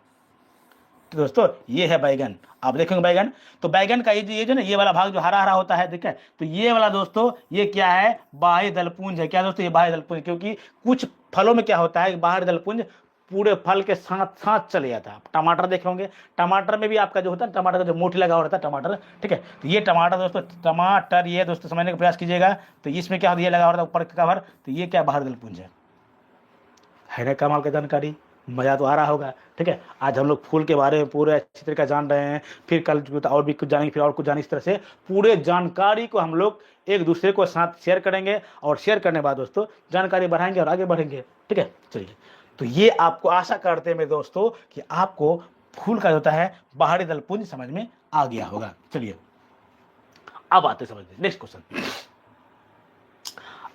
तो दोस्तों ये है बैगन, आप देखेंगे बैगन, तो बैगन का ये जो ना ये वाला भाग जो हरा हरा होता है, ठीक है, तो ये वाला दोस्तों ये क्या है, बाह्य दलपुंज है। क्या दोस्तों, ये बाह्य दलपुंज, क्योंकि कुछ फलों में क्या होता है, बाह्य दलपुंज पूरे फल के साथ साथ चले जाता है। टमाटर देखे होंगे, टमाटर में भी आपका जो होता है, टमाटर का जो मोटी लगा हुआ रहता है टमाटर, ठीक है, तो ये टमाटर दोस्तों, टमाटर ये दोस्तों समझने का प्रयास कीजिएगा। तो इसमें क्या होता है, ये लगा हुआ रहता है ऊपर का कवर, तो ये क्या बाह्य दलपुंज है ना कमाल का जानकारी। मजा तो आ रहा होगा, ठीक है। आज हम लोग फूल के बारे में पूरे अच्छी तरीके जान रहे हैं, फिर कल और भी कुछ जानेंगे, फिर और कुछ जानेंगे। इस तरह से पूरे जानकारी को हम लोग एक दूसरे को साथ शेयर करेंगे, और शेयर करने के बाद दोस्तों जानकारी बढ़ाएंगे और आगे बढ़ेंगे, ठीक है। चलिए, तो ये आपको आशा करते हैं मेरे दोस्तों कि आपको फूल का होता है बाहरी दलपुंज समझ में आ गया होगा। चलिए अब आते समझते नेक्स्ट क्वेश्चन।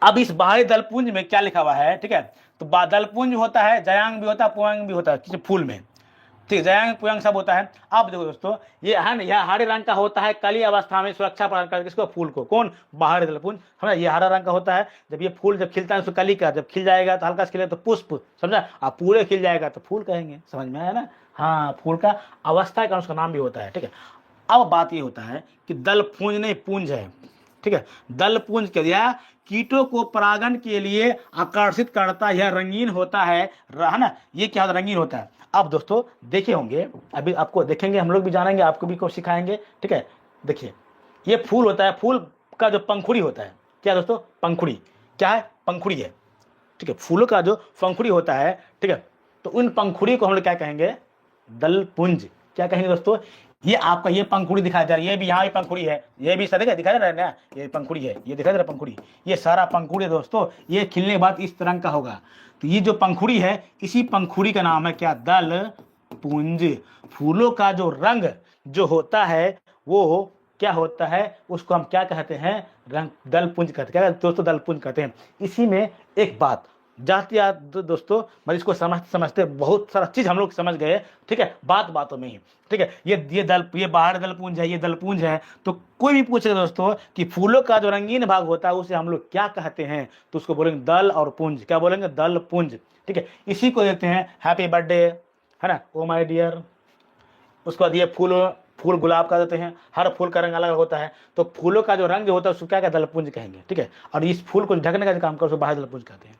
अब इस बाहरी दलपुंज में क्या लिखा हुआ है, ठीक है, तो दलपुंज होता है, जयांग भी होता है, पुयांग भी होता है किसी फूल में, ठीक है, जयांग पुयांग सब होता है। अब देखो दोस्तों ये है ना, यह हरे रंग का होता है, कली अवस्था में सुरक्षा प्रदान करता है किसको, फूल को। कौन, बाहरी दलपुंज, समझा, ये हरा रंग का होता है। जब ये फूल जब खिलता है उसको कली का, जब खिल जाएगा तो हल्का से खिलेगा तो पुष्प, समझा, अब पूरे खिल जाएगा तो फूल कहेंगे, समझ में आया ना। हाँ, फूल का अवस्था का उसका नाम भी होता है, ठीक है। अब बात ये होता है कि दलपुंज नहीं पुंज है, ठीक है, दलपुंज के दिया कीटों को परागण के लिए आकर्षित करता है, यह रंगीन होता है ना, ये क्या होता है, रंगीन होता है। अब दोस्तों देखे होंगे, अभी आपको देखेंगे, हम लोग भी जानेंगे, आपको भी को सिखाएंगे, ठीक है। देखिए ये फूल होता है, फूल का जो पंखुड़ी होता है, क्या दोस्तों, पंखुड़ी, क्या है, पंखुड़ी है, ठीक है, फूलों का जो पंखुड़ी होता है, ठीक है, तो उन पंखुड़ी को हम लोग क्या कहेंगे, दलपुंज, क्या कहेंगे दोस्तों। ये आपका ये पंखुड़ी दिखाई दे रहा है, ये भी यहाँ भी पंखुड़ी है, ये भी सर दिखाई दे रहा है ना, ये पंखुड़ी है, ये दिखाई दे रहा है पंखुड़ी, ये सारा पंखुड़ी है दोस्तों। ये खिलने के बाद इस तरह का होगा, तो ये जो पंखुड़ी है, इसी पंखुड़ी का नाम है क्या, दलपुंज। फूलों का जो रंग जो होता है वो क्या होता है, उसको हम क्या कहते हैं, रंग दलपुंज कहते हैं। क्या दोस्तों, दलपुंज कहते हैं। इसी में एक बात जाते जाते दोस्तों, मतलब इसको समझते समझते बहुत सारा चीज हम लोग समझ गए, ठीक है, बातों में ही, ठीक है। ये बाहर दलपुंज है, ये दलपुंज है, तो कोई भी पूछेगा दोस्तों कि फूलों का जो रंगीन भाग होता है उसे हम लोग क्या कहते हैं, तो उसको बोलेंगे दल और पुंज, क्या बोलेंगे, दलपुंज, ठीक है। इसी को देखते हैं हैप्पी बर्थडे, है ना, ओ माय डियर। उसके बाद ये फूल गुलाब का देते हैं, हर फूल का रंग अलग होता है, तो फूलों का जो रंग जो होता है उसको क्या दलपुंज कहेंगे, ठीक है। और इस फूल को ढकने का जो काम करते उसको बाहर दलपुंज कहते हैं।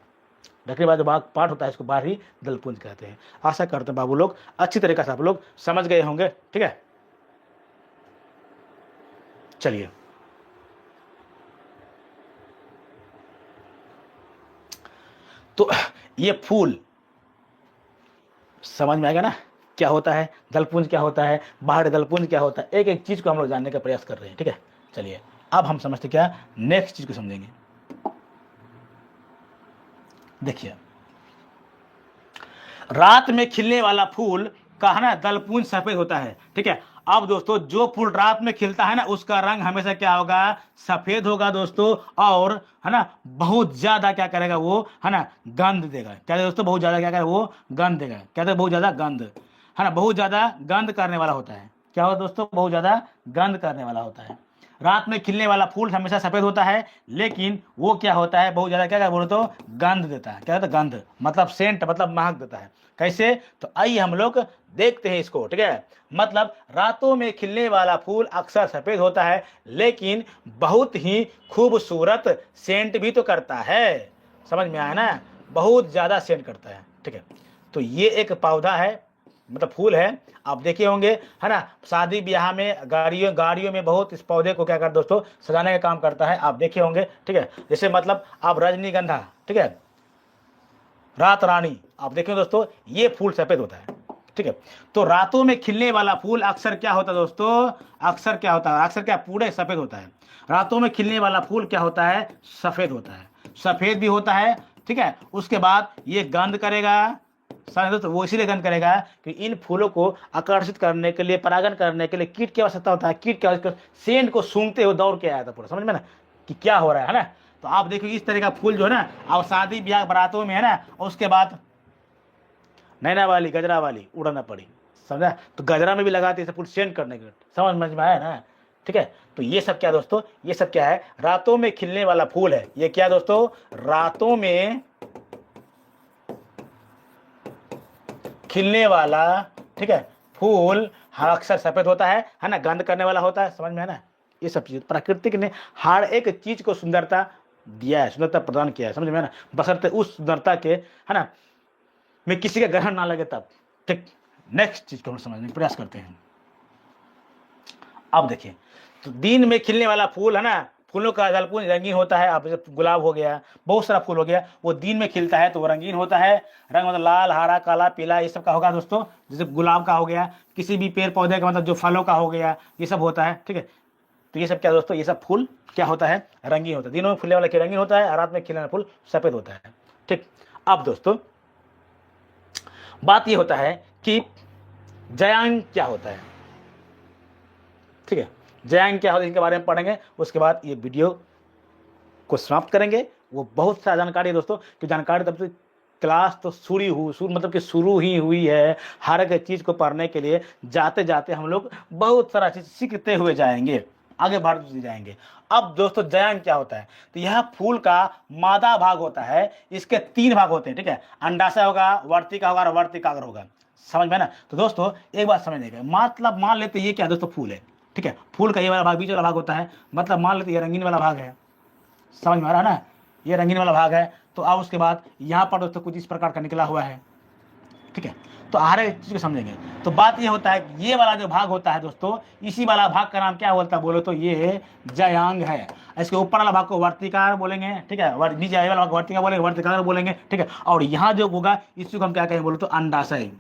ढकने बाद जो भाग पार्ट होता है इसको बाहरी दलपुंज कहते हैं। आशा करते हैं बाबू लोग अच्छी तरीके से आप लोग समझ गए होंगे, ठीक है। चलिए तो ये फूल समझ में आएगा ना, क्या होता है दलपुंज, क्या होता है बाहरी दलपुंज, क्या होता है, एक एक चीज को हम लोग जानने का प्रयास कर रहे हैं, ठीक है। चलिए अब हम समझते क्या, नेक्स्ट चीज को समझेंगे। देखिए रात में खिलने वाला फूल का है ना दलपुंज सफेद होता है, ठीक है। अब दोस्तों जो फूल रात में खिलता है ना उसका रंग हमेशा क्या होगा, सफेद होगा दोस्तों, और है ना बहुत ज्यादा क्या करेगा वो, है ना गंध देगा। क्या दोस्तों, बहुत ज्यादा क्या करेगा वो, गंध देगा। क्या है, बहुत ज्यादा गंध, है ना, बहुत ज्यादा गंध करने वाला होता है। क्या होगा दोस्तों, बहुत ज्यादा गंध करने वाला होता है। रात में खिलने वाला फूल हमेशा सफेद होता है, लेकिन वो क्या होता है, बहुत ज्यादा क्या बोले तो गंध देता है। क्या होता है, गंध मतलब सेंट, मतलब महक देता है। कैसे, तो आइए हम लोग देखते हैं इसको, ठीक है। मतलब रातों में खिलने वाला फूल अक्सर सफेद होता है, लेकिन बहुत ही खूबसूरत सेंट भी तो करता है। समझ में आया ना, बहुत ज्यादा सेंट करता है, ठीक है। तो ये एक पौधा है, मतलब फूल है, आप देखे होंगे, है ना, शादी ब्याह में गाड़ियों में बहुत इस पौधे को क्या करता दोस्तों, सजाने का काम करता है, आप देखे होंगे, ठीक है। जैसे मतलब आप रजनीगंधा, ठीक है, रात रानी, आप देखें दोस्तों ये फूल सफेद होता है, ठीक है। तो रातों में खिलने वाला फूल अक्सर क्या होता है दोस्तों, अक्सर क्या होता है, अक्सर क्या पूरे सफेद होता है। रातों में खिलने वाला फूल क्या होता है, सफेद होता है, सफेद भी होता है, ठीक है। उसके बाद ये गंध करेगा, समझ दोस्तों, वो इसीलिए गंध करेगा कि इन फूलों को आकर्षित करने के लिए, परागण करने के लिए कीट की आवश्यकता होता है। कीट क्या, सेंट को सूंघते हुए दौड़ के आया था पूरा, समझ में ना कि क्या हो रहा है ना। तो आप देखिए इस तरह का फूल जो है ना, अब शादी ब्याह बारातों में है ना, और उसके बाद नैना वाली गजरा वाली उड़ाना पड़ी, समझा। तो गजरा में भी लगाते हैं फूल सेंट करने के लिए, समझ में आया ना। ठीक है, तो ये सब क्या दोस्तों, ये सब क्या है, रातों में खिलने वाला फूल है। ये क्या दोस्तों, रातों में खिलने वाला, ठीक है, फूल हाँ अक्सर सफेद होता है ना, गंध करने वाला होता है, समझ में है ना। ये सब चीज प्रकृति ने हर एक चीज को सुंदरता दिया है, सुंदरता प्रदान किया है, समझ में है ना, बशर्ते उस सुंदरता के है ना में किसी का ग्रहण ना लगे तब। ठीक, नेक्स्ट चीज को हम समझने का प्रयास करते हैं। अब देखिए, तो दिन में खिलने वाला फूल है ना, फूलों का दलपुंज रंगीन होता है। आप जैसे गुलाब हो गया, बहुत सारा फूल हो गया, वो दिन में खिलता है तो वो रंगीन होता है। रंग मतलब लाल, हरा, काला, पीला, ये सब का होगा दोस्तों। जैसे गुलाब का हो गया, किसी भी पेड़ पौधे का मतलब जो फलों का हो गया, ये सब होता है। ठीक है, तो ये सब क्या दोस्तों, ये सब फूल क्या होता है, रंगीन होता है। दिनों में फूलने वाला रंगीन होता है, रात में खिलने वाला फूल सफेद होता है। ठीक, अब दोस्तों बात ये होता है कि जयांग क्या होता है। ठीक है, जयांग क्या होता है, इनके बारे में पढ़ेंगे, उसके बाद ये वीडियो को समाप्त करेंगे। वो बहुत सारा जानकारी है दोस्तों, कि जानकारी तब से क्लास तो मतलब कि शुरू ही हुई है। हर एक चीज़ को पढ़ने के लिए जाते जाते हम लोग बहुत सारा चीज़ सीखते हुए जाएंगे, आगे बढ़ते जाएंगे। अब दोस्तों जयांग क्या होता है, तो यह फूल का मादा भाग होता है। इसके 3 भाग होते हैं। ठीक है, अंडाशय होगा, वर्तिका होगा और वर्तिकाग्र होगा, समझ में ना। तो दोस्तों एक बात समझिएगा, मतलब मान लेते ये क्या दोस्तों फूल है। ठीक है, फूल का ये वाला भाग बीच वाला भाग होता है, मतलब मान लेते ये रंगीन वाला भाग है, समझ में आ रहा है ना, ये रंगीन वाला भाग है। तो अब उसके बाद यहाँ पर दोस्तों कुछ इस प्रकार का निकला हुआ है। ठीक है, तो हर एक चीज को समझेंगे। तो बात ये होता है कि ये वाला जो भाग होता है दोस्तों, इसी वाला भाग का नाम क्या बोलता है बोलो तो ये जयांग है। इसके ऊपर वाला भाग को वर्तिकार बोलेंगे। ठीक है, नीचे वाला भाग वर्तिका बोलेंगे, वर्तिकार बोलेंगे। ठीक है, और यहाँ जो होगा इसको हम क्या कहेंगे बोलो तो अंडाशय,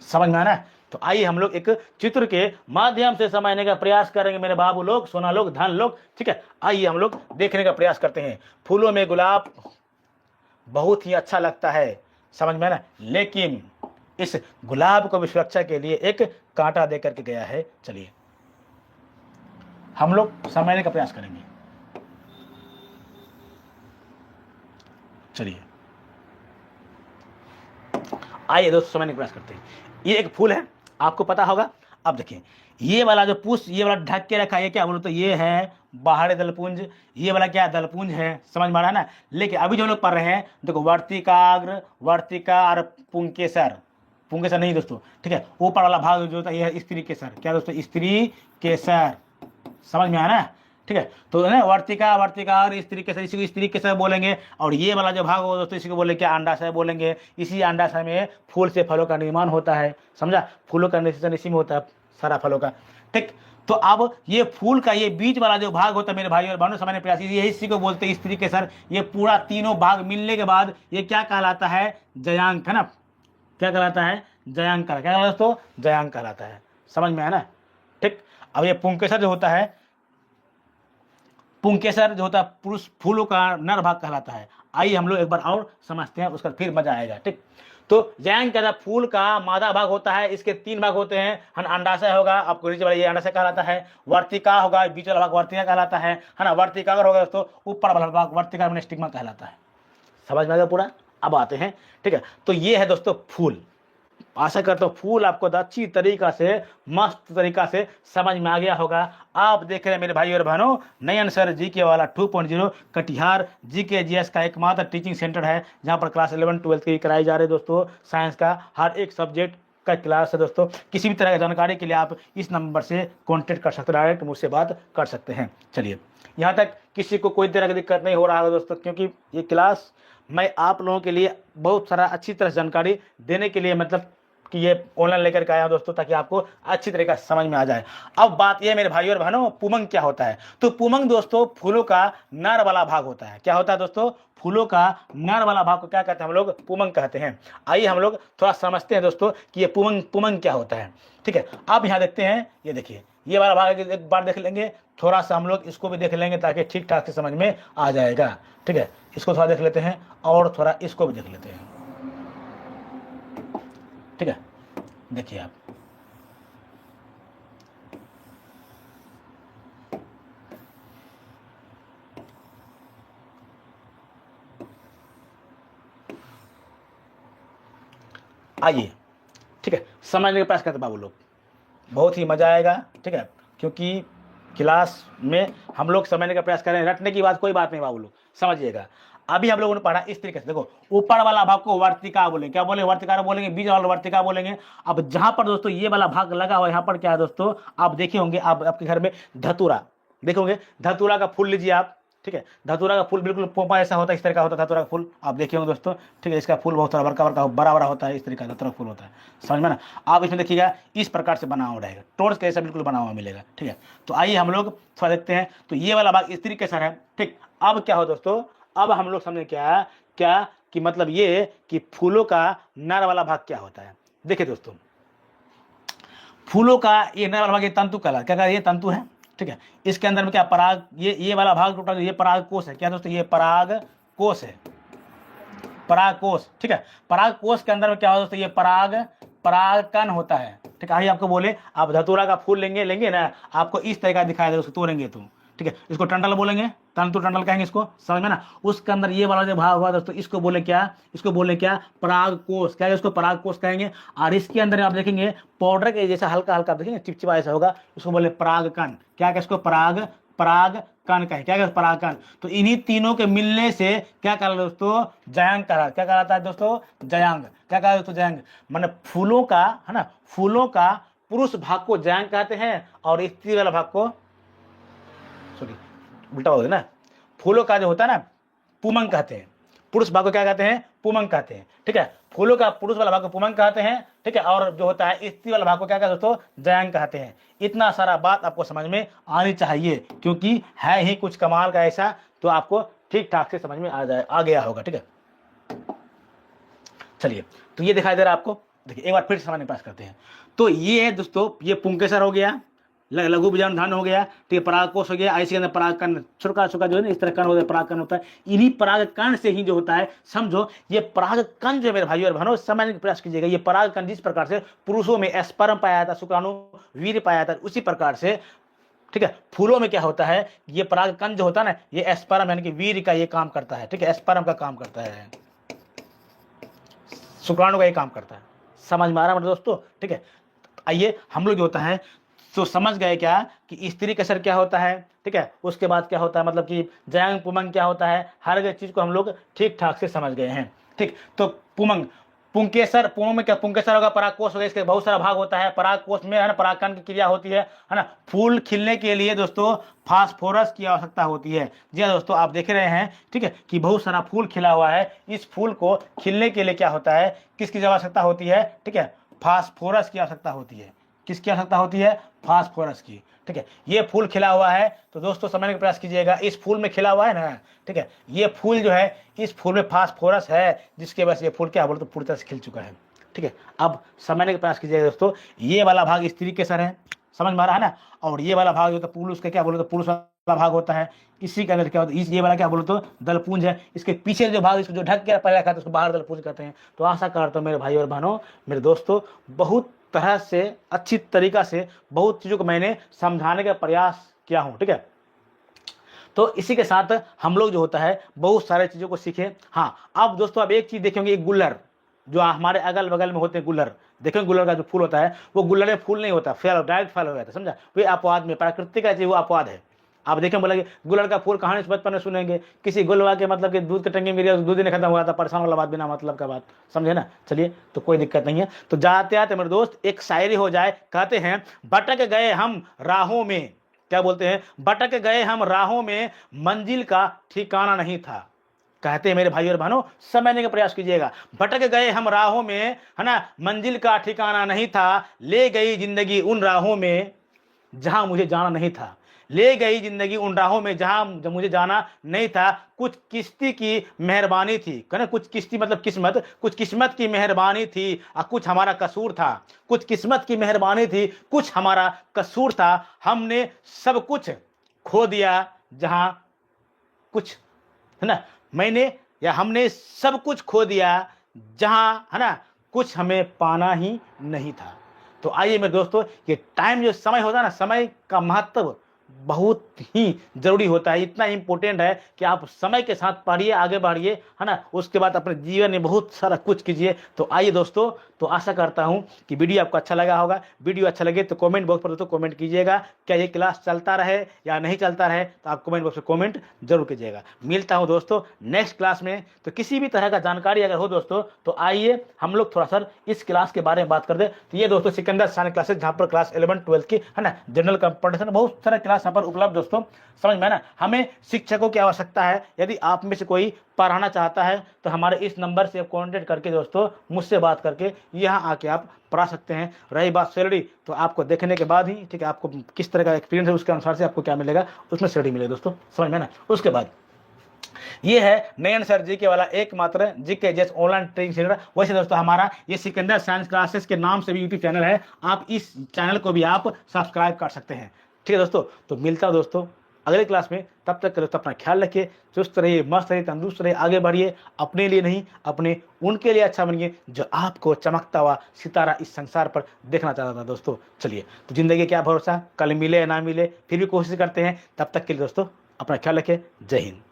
समझ में आ रहा है। तो आइए हम लोग एक चित्र के माध्यम से समझने का प्रयास करेंगे मेरे बाबू लोग, सोना लोग, धन लोग। ठीक है, आइए हम लोग देखने का प्रयास करते हैं। फूलों में गुलाब बहुत ही अच्छा लगता है, समझ में ना, लेकिन इस गुलाब को भी सुरक्षा के लिए एक कांटा दे करके गया है। चलिए हम लोग समझने का प्रयास करेंगे। चलिए आइए दोस्तों समझने का प्रयास करते हैं। ये एक फूल है, आपको पता होगा। अब देखिए ये वाला जो पुष्प ये वाला ढक के रखा है, ये क्या बोलो तो ये है बाहरी दलपुंज। ये वाला क्या दलपुंज है, समझ में आ रहा है ना। लेकिन अभी जो लोग पढ़ रहे हैं देखो, वर्तिकाग्र, वर्तिका और पुंकेसर, पुंकेसर नहीं दोस्तों। ठीक है, ऊपर वाला भाग जो होता है ये है स्त्री केसर। क्या दोस्तों, स्त्री केसर, समझ में आया ना। ठीक है, तो ना वर्तिका, वर्तिका और स्त्री केसर, इसी को स्त्री केसर बोलेंगे। और ये वाला जो भाग होगा दोस्तों इसी को बोले क्या, अंडाशय बोलेंगे। इसी अंडाशय में फूल से फलों का निर्माण होता है, समझा। फूलों का निषेचन इसी में होता है, सारा फलों का। ठीक, तो अब ये फूल का ये बीच वाला जो भाग होता है मेरे भाई और बहनों समझने प्रयास, ये इसी को बोलते हैं स्त्री केसर। ये पूरा तीनों भाग मिलने के बाद ये क्या कहलाता है, जयांग, है ना। क्या कहलाता है, जयांग। क्या कहलाता है दोस्तों, जयांग कहलाता है, समझ में है ना। ठीक, अब ये पुंकेसर जो होता है, पुंकेसर जो होता है पुरुष फूलों का नर भाग कहलाता है। आइए हम लोग एक बार और समझते हैं, उसका फिर मजा आएगा। ठीक, तो जयांग का फूल का मादा भाग होता है, इसके 3 भाग होते हैं। अंडाशय होगा, आपको नीचे वाला ये अंडाशय कहलाता है। वर्तिका होगा, बीच वाला भाग वर्तिका कहलाता है ना। वर्तिकाग्र होगा दोस्तों, ऊपर वाला भाग वर्तिका में स्टिग्मा कहलाता है, समझ में आ गया पूरा। अब आते हैं, ठीक है, तो ये है दोस्तों फूल। आशा करता हूँ फूल आपको अच्छी तरीका से, मस्त तरीका से समझ में आ गया होगा। आप देख रहे हैं मेरे भाई और बहनों, नयन सर जीके वाला 2.0 कटिहार जीके जीएस का एकमात्र टीचिंग सेंटर है, जहाँ पर क्लास 11 12 की कराई जा रही है दोस्तों। साइंस का हर एक सब्जेक्ट का क्लास है दोस्तों। किसी भी तरह की जानकारी के लिए आप इस नंबर से कॉन्टेक्ट कर सकते हैं, डायरेक्ट मुझसे बात कर सकते हैं। चलिए, यहाँ तक किसी को कोई तरह की दिक्कत नहीं हो रहा है दोस्तों, क्योंकि ये क्लास मैं आप लोगों के लिए बहुत सारा अच्छी तरह जानकारी देने के लिए मतलब कि ये ऑनलाइन लेकर के आया हूं दोस्तों, ताकि आपको अच्छी तरीके से समझ में आ जाए। अब बात ये मेरे भाइयों और बहनों, पुमंग क्या होता है। तो पुमंग दोस्तों फूलों का नर वाला भाग होता है। क्या होता है दोस्तों, फूलों का नर वाला भाग को क्या कहते हैं हम लोग, पुमंग कहते हैं। आइए हम लोग थोड़ा समझते हैं दोस्तों कि ये पुमंग क्या होता है। ठीक है, अब यहाँ देखते हैं, ये देखिए ये वाला भाग एक बार देख लेंगे, थोड़ा सा हम लोग इसको भी देख लेंगे ताकि ठीक ठाक से समझ में आ जाएगा। ठीक है, इसको थोड़ा देख लेते हैं और थोड़ा इसको भी देख लेते हैं। ठीक है, देखिए आप, आइए, ठीक है, समझने का प्रयास करते बाबू लोग, बहुत ही मजा आएगा, ठीक है, क्योंकि क्लास में हम लोग समझने का प्रयास करें, रटने की बात कोई बात नहीं बाबू लोग, समझिएगा। अभी हम लोगों ने पढ़ा इस तरीके से, देखो ऊपर वाला भाग को वर्तिका बोलेंगे, क्या बोलेंगे, वर्तिका बोलेंगे, बीच वाला वर्तिका बोलेंगे। अब जहां पर दोस्तों ये वाला भाग लगा हुआ है, यहाँ पर क्या है दोस्तों, आप देखे होंगे, आप आपके घर में धतूरा देखोगे, धतूरा का फूल लीजिए आप, ठीक है, धतूरा का फूल बिल्कुल पोपा ऐसा होता है, इस तरह का होता है धतूरा का फूल, आप देखे होंगे दोस्तों, ठीक है, इसका फूल बहुत सारा बड़का बड़का बड़ा बड़ा होता है, इस तरह का धतूरा फूल होता है, समझ में ना। आप इसमें देखिएगा इस प्रकार से बना हुआ रहेगा, टोर्च कैसा बिल्कुल बना हुआ मिलेगा, ठीक है। तो आइए हम लोग थोड़ा देखते हैं, तो ये वाला भाग इस तरीके से है, ठीक। अब क्या हो दोस्तों, अब हम लोग समझे क्या क्या कि मतलब ये कि फूलों का नर वाला भाग क्या होता है। देखिए दोस्तों, फूलों का ये नर वाला भाग, ये तंतु कहलाता है, क्या कहता है, ये तंतु है, ठीक है। इसके अंदर में क्या पराग, ये वाला भाग टोटल, ये पराग कोश है, क्या दोस्तों, ये पराग कोश है, पराग कोश, ठीक है। पराग कोश के अंदर में क्या होता है दोस्तों, ये परागकण होता है, ठीक है। आपको बोले आप धतूरा का फूल लेंगे ना, आपको इस तरह का दिखाई दे, उसको तोड़ेंगे तो, ठीक है, इसको टंडल बोलेंगे, तंतु टंडल कहेंगे इसको, समझ में ना। उसके अंदर ये वाला जो भाग हुआ दोस्तों, इसको बोले क्या, परागकोश, क्या है, इसको परागकोश कहेंगे। और इसके अंदर आप देखेंगे पाउडर के जैसा हल्का हल्का देखेंगे, चिपचिपा ऐसा होगा, इसको बोले परागकण, क्या है, इसको परागकण कहें, क्या है, परागकण। तो इन्हीं तीनों के मिलने से क्या कहलाता है दोस्तों, जयांग कहलाता, क्या कहलाता है दोस्तों, जयांग, क्या कहलाता है दोस्तों, जयांग। माने फूलों का, है ना, फूलों का पुरुष भाग को जयांग कहते हैं, और स्त्री वाला भाग को, सॉरी उल्टा हो गया ना, फूलों का जो होता है ना, पुमंग कहते हैं, पुरुष भाग को क्या कहते हैं, पुमंग कहते हैं, ठीक है। फूलों का पुरुष वाला भाग को पुमंग कहते हैं, ठीक है, और जो होता है स्त्री वाला भाग को क्या कहते हैं दोस्तों, जयांग कहते हैं। इतना सारा बात आपको समझ में आनी चाहिए, क्योंकि है ही कुछ कमाल का ऐसा, तो आपको ठीक ठाक से समझ में आ गया होगा, ठीक है। चलिए, तो ये दिखाई दे रहा है आपको, देखिए एक बार फिर समझने का प्रयास करते हैं। तो ये है दोस्तों, ये पुंकेसर हो गया, लघु बीजाणु धान हो गया, ठीक है, परागकोश हो गया, ऐसे के अंदर परागकण, छोटा छोटा जो है ना, इस तरह कण होता है, परागकण होता है। इन्हीं परागकण से ही जो होता है, समझो ये परागकण जो मेरे भाइयों और बहनों समझने का प्रयास कीजिएगा, ये परागकण जिस प्रकार से पुरुषों में स्पर्म पाया जाता है, शुक्राणु वीर्य पाया जाता है, उसी प्रकार से, ठीक है, फूलों में क्या होता है, ये परागकण जो होता है ना, ये स्पर्म यानी कि वीर्य का ये काम करता है, ठीक है, स्पर्म का काम करता है, शुक्राणु का ये काम करता है। समझ में आ रहा है दोस्तों, ठीक है। आइए हम लोग जो होता है तो समझ गए क्या कि स्त्री कसर क्या होता है, ठीक है, उसके बाद क्या होता है, मतलब कि जयांग पुमंग क्या होता है, हर एक चीज को हम लोग ठीक ठाक से समझ गए हैं, ठीक। तो पुमंग, पुंकेसर, पुमंग में क्या, पुंकेसर होगा, परागकोश होगा, इसके बहुत सारा भाग होता है। परागकोश में है ना, परागकण की क्रिया होती है ना। फूल खिलने के लिए दोस्तों फास्फोरस की आवश्यकता होती है। जी हाँ दोस्तों, आप देख रहे हैं, ठीक है, कि बहुत सारा फूल खिला हुआ है, इस फूल को खिलने के लिए क्या होता है, किसकी आवश्यकता होती है, ठीक है, फास्फोरस की आवश्यकता होती है। किसकी आवश्यकता होती है, फास्फोरस की, ठीक है। ये फूल खिला हुआ है, तो दोस्तों समझने का प्रयास कीजिएगा, इस फूल में खिला हुआ है ना, ठीक है, ये फूल जो है, इस फूल में फास्फोरस है, जिसके वजह से ये फूल क्या बोले तो पूरी तरह से खिल चुका है, ठीक है। अब समझने का प्रयास कीजिएगा दोस्तों, ये वाला भाग स्त्री के सर है, समझ में आ रहा है ना, और ये वाला भाग जो तो पुरुष का क्या बोले तो पुरुष वाला भाग होता है। इसी के अंदर क्या होता है, ये वाला क्या बोले तो दलपुंज है, इसके पीछे जो भाग, इसको जो ढक के पहले रखा है उसको बाहर दलपुंज कहते हैं। तो आशा करता हूँ मेरे भाई और बहनों, मेरे दोस्तों, बहुत तरह से अच्छी तरीका से बहुत चीज़ों को मैंने समझाने का प्रयास किया हूँ, ठीक है। तो इसी के साथ हम लोग जो होता है बहुत सारे चीज़ों को सीखे। हाँ, अब दोस्तों अब एक चीज़ देखेंगे, एक गुल्लर जो हमारे अगल बगल में होते हैं, गुल्लर देखेंगे, गुल्लर का जो फूल होता है वो गुल्लर में फूल नहीं होता, फैल डायरेक्ट फैल हो जाता है, समझा, वे अपवाद में, प्राकृतिक है वो अपवाद है। आप देखें, बोला गुल्लर का फूल कहानी बचपन में सुनेंगे, किसी गुलवा के मतलब कि दूध के टंकी में गिरा, दूध नहीं खत्म हुआ था, परेशान वाला बात, बिना मतलब का बात, समझे ना। चलिए, तो कोई दिक्कत नहीं है। तो जाते आते मेरे दोस्त एक शायरी हो जाए, कहते हैं, भटक गए हम राहों में, क्या बोलते हैं, भटक गए हम राहों में, मंजिल का ठिकाना नहीं था। कहते हैं मेरे भाई और बहनों, समझने का प्रयास कीजिएगा, भटक गए हम राहों में, है ना, मंजिल का ठिकाना नहीं था, ले गई जिंदगी उन राहों में जहां मुझे जाना नहीं था, ले गई जिंदगी उन राहों में जहां मुझे जाना नहीं था। कुछ किस्ती की मेहरबानी थी, कहना कुछ किस्ती मतलब किस्मत, कुछ किस्मत की मेहरबानी थी और कुछ हमारा कसूर था, कुछ किस्मत की मेहरबानी थी, कुछ हमारा कसूर था। हमने सब कुछ खो दिया जहां कुछ, है ना, मैंने या हमने सब कुछ खो दिया जहां, है ना, कुछ हमें पाना ही नहीं था। तो आइए मेरे दोस्तों, ये टाइम जो समय होता है ना, समय का महत्व बहुत ही जरूरी होता है, इतना इंपॉर्टेंट है कि आप समय के साथ पढ़िए, आगे बढ़िए, है ना। उसके बाद अपने जीवन में बहुत सारा कुछ कीजिए। तो आइए दोस्तों, तो आशा करता हूं कि वीडियो आपको अच्छा लगा होगा। वीडियो अच्छा लगे तो कमेंट बॉक्स पर दोस्तों कमेंट कीजिएगा, क्या ये क्लास चलता रहे या नहीं चलता रहे, तो आप कमेंट बॉक्स में कमेंट जरूर कीजिएगा। मिलता हूं दोस्तों नेक्स्ट क्लास में। तो किसी भी तरह का जानकारी अगर हो दोस्तों, तो आइए हम लोग थोड़ा सा इस क्लास के बारे में बात कर दे। तो ये दोस्तों सिकंदर साइंस क्लासेस, जहाँ पर क्लास 11 12 की, है ना, जनरल कंपटीशन, बहुत सारे क्लास यहाँ पर उपलब्ध दोस्तों, समझ में ना। हमें शिक्षकों की आवश्यकता है। यदि आप में से कोई पढ़ाना चाहता है तो हमारे इस नंबर से कॉन्टेक्ट करके दोस्तों, मुझसे बात करके यहाँ आके आप पढ़ा सकते हैं। रही बात सैलरी, तो आपको देखने के बाद ही, ठीक है, आपको किस तरह का एक्सपीरियंस है उसके अनुसार से आपको क्या मिलेगा, उसमें सैलरी मिलेगी दोस्तों, समझ में ना। उसके बाद ये है नयन सर जीके वाला एकमात्र जीके जैसे ऑनलाइन ट्रेनिंग सेंटर। वैसे दोस्तों हमारा ये सिकंदर साइंस क्लासेस के नाम से भी यूट्यूब चैनल है, आप इस चैनल को भी आप सब्सक्राइब कर सकते हैं। ठीक है दोस्तों, तो मिलता हूं दोस्तों अगले क्लास में। तब तक के दोस्तों अपना ख्याल रखिए, चुस्त रहिए, मस्त रहिए, तंदुरुस्त रहिए, आगे बढ़िए। अपने लिए नहीं, अपने उनके लिए अच्छा बनिए जो आपको चमकता हुआ सितारा इस संसार पर देखना चाहता था दोस्तों। चलिए, तो जिंदगी क्या भरोसा, कल मिले या ना मिले, फिर भी कोशिश करते हैं। तब तक के लिए दोस्तों अपना ख्याल रखिए। जय हिंद।